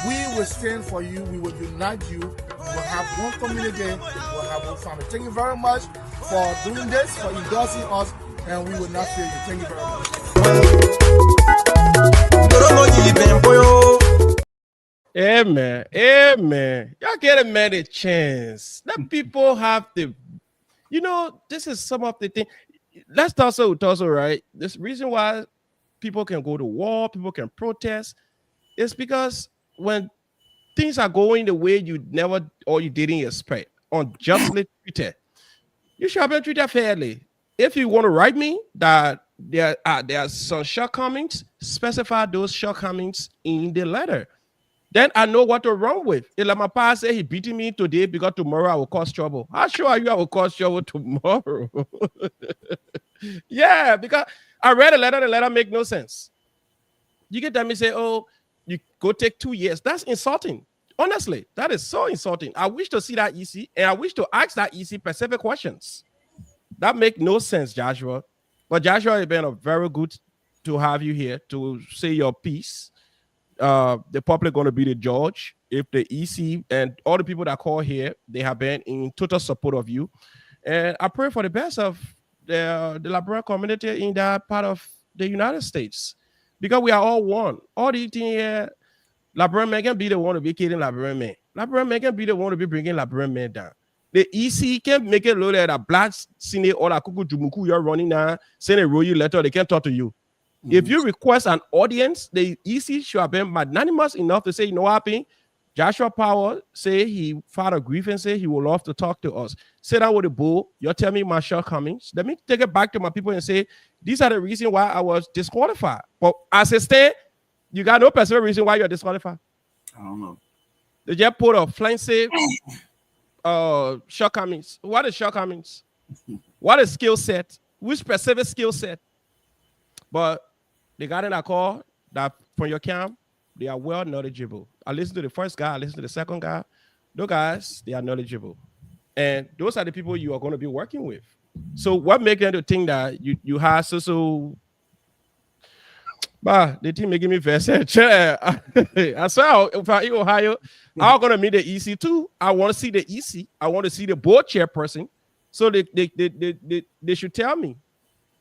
We will stand for you. We will unite you. We will have one community. We will have one family. Thank you very much for doing this, for endorsing us, and we will not fail you. Thank you very much. Amen. Amen. Y'all get a man a chance. Let people have the, this is some of the things. Let's also, right? This reason why people can go to war, people can protest, is because when things are going the way you never or you didn't expect, unjustly treated, you should have been treated fairly. If you want to write me that there are some shortcomings, specify those shortcomings in the letter. Then I know what to run with. If like my pa say he beating me today because tomorrow I will cause trouble. How sure are you I will cause trouble tomorrow? Yeah, because I read the letter make no sense. You can tell me, say, oh, you go take 2 years. That's insulting. Honestly, that is so insulting. I wish to see that EC, and I wish to ask that EC specific questions. That make no sense, Joshua. But Joshua, it's been very good to have you here to say your piece. The public going to be the judge. If the EC and all the people that call here, they have been in total support of you. And I pray for the best of the Liberian community in that part of the United States. Because we are all one. All the thing here, Liberian men can be the one to be killing Liberian men. Liberian men can be the one to be bringing Liberian men down. The EC can make it look like that black Senate or that Kuku Jumuku you're running now, send a royal letter, they can't talk to you. If you request an audience, the EC should have been magnanimous enough to say, you know what happened? Joshua Power say he filed a grievance, say he would love to talk to us. Sit down with the bull. You're telling me my shortcomings. Let me take it back to my people and say, these are the reasons why I was disqualified. But as a state, you got no specific reason why you're disqualified. I don't know. They just put a flank safe shortcomings. What is shortcomings? What is skill set? Which specific skill set? But they got in a call that from your camp, they are well knowledgeable. I listened to the first guy, I listened to the second guy. Those guys, they are knowledgeable. And those are the people you are going to be working with. So what makes them to think that you have but the team making me very sad. I saw if I in Ohio, I'm going to meet the EC too. I want to see the EC. I want to see the board chairperson. So they should tell me.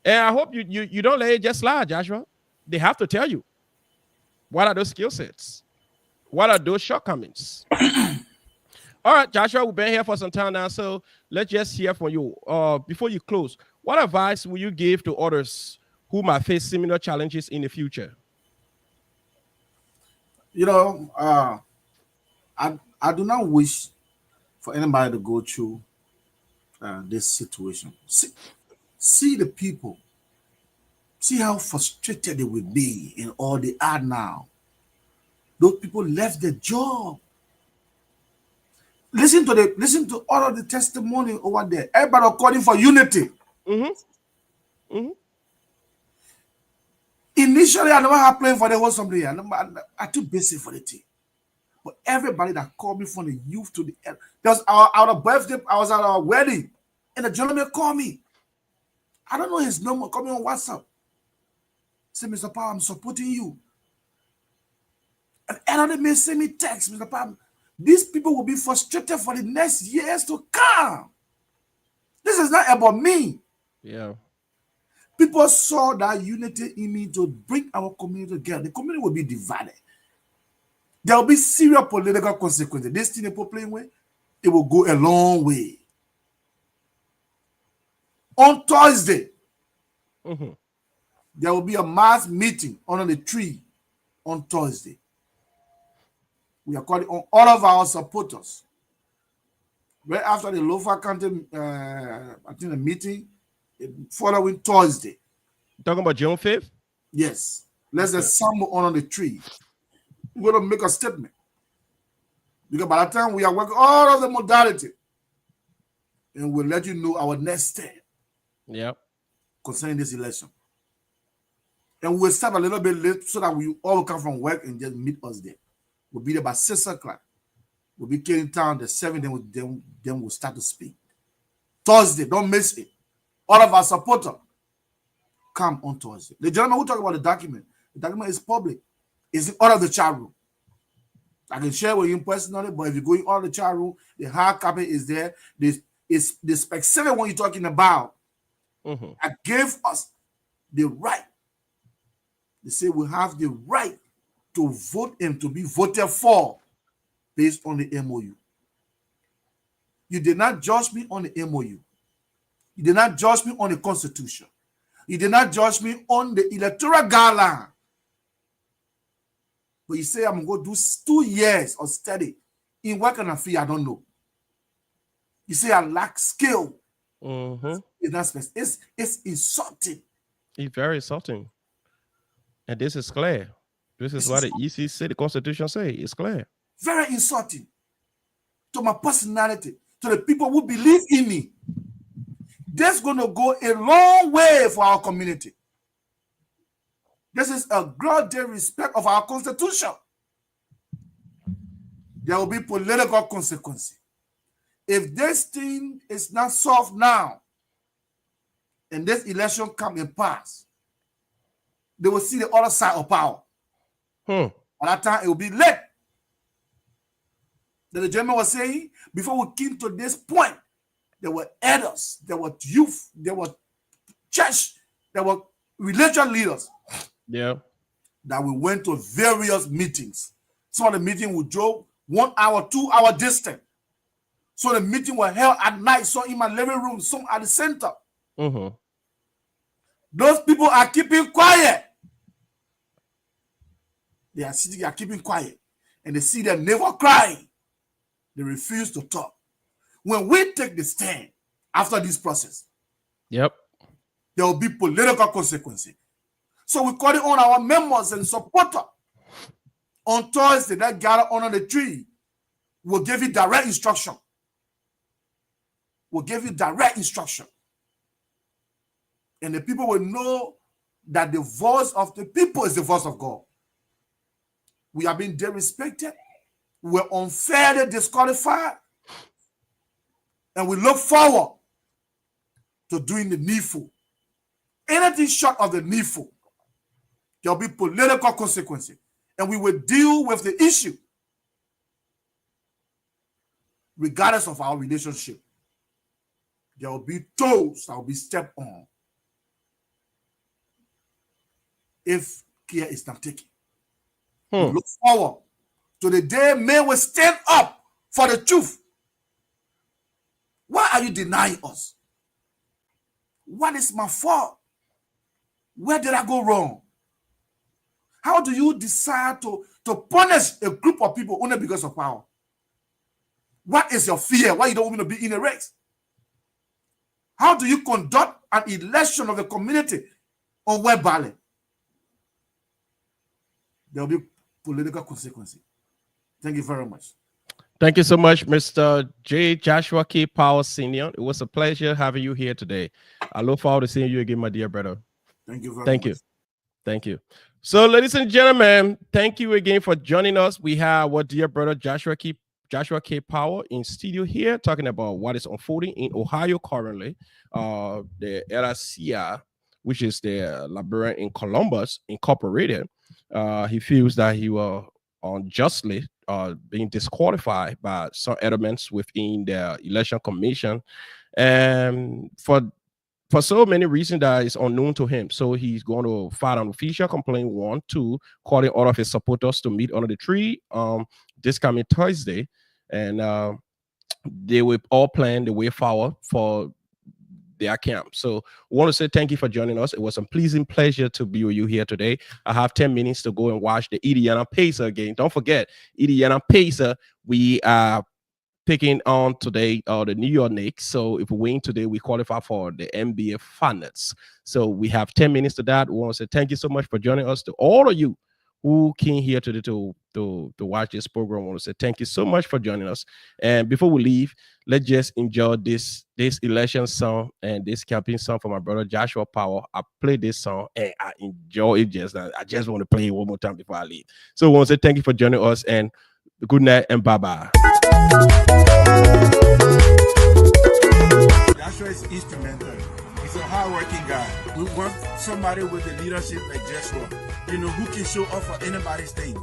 And I hope you don't let it just slide, Joshua. They have to tell you. What are those skill sets? What are those shortcomings? All right, Joshua, we've been here for some time now, so let's just hear from you. Before you close, what advice will you give to others who might face similar challenges in the future? I do not wish for anybody to go through this situation. See the people. See how frustrated they will be in all they are now. Those people left their job. Listen to all of the testimony over there. Everybody calling for unity. Initially, I never had planned for the whole assembly. I'm too busy for the team. But everybody that called me from the youth to the end, there was our birthday, I was at our wedding, and the gentleman called me. I don't know his number, call me on WhatsApp. Say, Mr. Power, I'm supporting you. And another man send me text, Mr. Power. These people will be frustrated for the next years to come. This is not about me. Yeah. People saw that unity in me to bring our community together. The community will be divided. There will be serious political consequences. This thing people playing with, it will go a long way. On Thursday, there will be a mass meeting under the tree on Thursday. We are calling on all of our supporters. Right after the Lofa County, I think the meeting, following Thursday. Talking about June 5th? Yes. Let's assemble on the tree. We're going to make a statement. Because by the time we are working all of the modality, and we'll let you know our next step. Yep. Concerning this election. And we'll start a little bit late so that we all come from work and just meet us there. We'll be there by 6 o'clock. We'll be in town the 7th, then we'll start to speak. Thursday, don't miss it. All of our supporters, come on Thursday. The gentleman who talk about the document is public. It's in all of the chat room. I can share with you personally, but if you go in all the chat room, the hard copy is there. The specific one you're talking about, I gave us the right. They say we have the right to vote and to be voted for based on the MOU. You did not judge me on the MOU. You did not judge me on the Constitution. You did not judge me on the electoral guideline. But you say I'm going to do 2 years of study in what kind of field, I don't know. You say I lack skill. It's not special. It's insulting. It's very insulting. And this is clear. This is what the EC said, the Constitution say. It's clear. Very insulting to my personality, to the people who believe in me. That's going to go a long way for our community. This is a great respect of our Constitution. There will be political consequences. If this thing is not solved now, and this election come and pass, they will see the other side of power. By that time, it will be late. The gentleman was saying, before we came to this point, there were elders, there were youth, there were church, there were religious leaders. Yeah. That we went to various meetings. Some of the meetings we drove 1 hour, 2 hour distance. So the meeting was held at night, some in my living room, some at the center. Those people are keeping quiet. They are sitting, they are keeping quiet. And they see their neighbor crying. They refuse to talk. When we take the stand after this process, there will be political consequences. So we call it on our members and supporters. On Thursday, that gather under the tree will give you direct instruction. Will give you direct instruction. And the people will know that the voice of the people is the voice of God. We are being disrespected. We're unfairly disqualified. And we look forward to doing the needful. Anything short of the needful, there will be political consequences. And we will deal with the issue regardless of our relationship. There will be toes that will be stepped on if care is not taken. We look forward to the day men will stand up for the truth. Why are you denying us? What is my fault? Where did I go wrong? How do you decide to punish a group of people only because of power? What is your fear? Why you don't want to be in a race? How do you conduct an election of the community on web ballot? There will be political consequences. Thank you very much. Thank you so much, Mr. J. Joshua K. Powell Sr. It was a pleasure having you here today. I look forward to seeing you again, my dear brother. Thank you very much. Thank you. Thank you. So, ladies and gentlemen, thank you again for joining us. We have our dear brother Joshua K. Powell in studio here talking about what is unfolding in Ohio currently. The LICI, which is the Liberian in Columbus Incorporated, he feels that he was unjustly being disqualified by some elements within the election commission, and for so many reasons that is unknown to him. So he's going to file an official complaint 1, 2, calling all of his supporters to meet under the tree this coming Thursday, and they will all plan the way forward for their camp. So we want to say thank you for joining us. It was a pleasing pleasure to be with you here today. I have 10 minutes to go and watch the Indiana Pacer game. Don't forget, Indiana Pacer, we are taking on today the New York Knicks. So if we win today, we qualify for the NBA Finals. So we have 10 minutes to that. We want to say thank you so much for joining us. To all of you who came here today to watch this program, I want to say thank you so much for joining us. And before we leave, let's just enjoy this election song and this campaign song for my brother Joshua Power. I played this song and I enjoy it. I just want to play it one more time before I leave. So I want to say thank you for joining us and good night and bye-bye. Joshua is instrumental. He's a hard-working guy. We want somebody with the leadership like Joshua, who can show up for anybody's thing.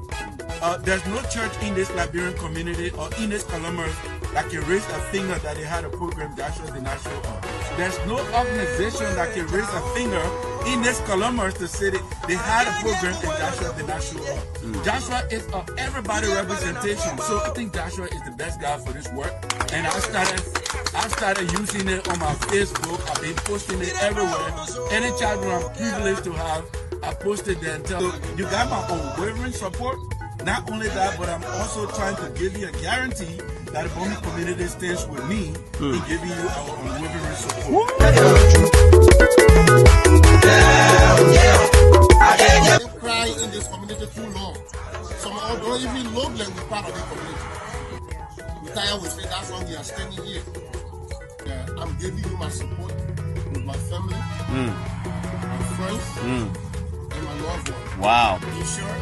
There's no church in this Liberian community or in this Columbus that can raise a finger that they had a program Joshua did not show up. There's no organization that can raise a finger in this Columbus to say that they had a program and Joshua did not show up. Joshua is of everybody representation. So I think Joshua is the best guy for this work. And I started using it on my Facebook. I've been posting it everywhere. Any child I'm privileged to have, I posted there and tell you, you got my unwavering support. Not only that, but I'm also trying to give you a guarantee that the Bomi community stands with me in giving you our unwavering support. They cry in this community too long. Some don't even Logan is part of the community. We tired with it, that's why we are standing here. I'm giving you my support with my family, my friends, and my loved ones. Wow. Be sure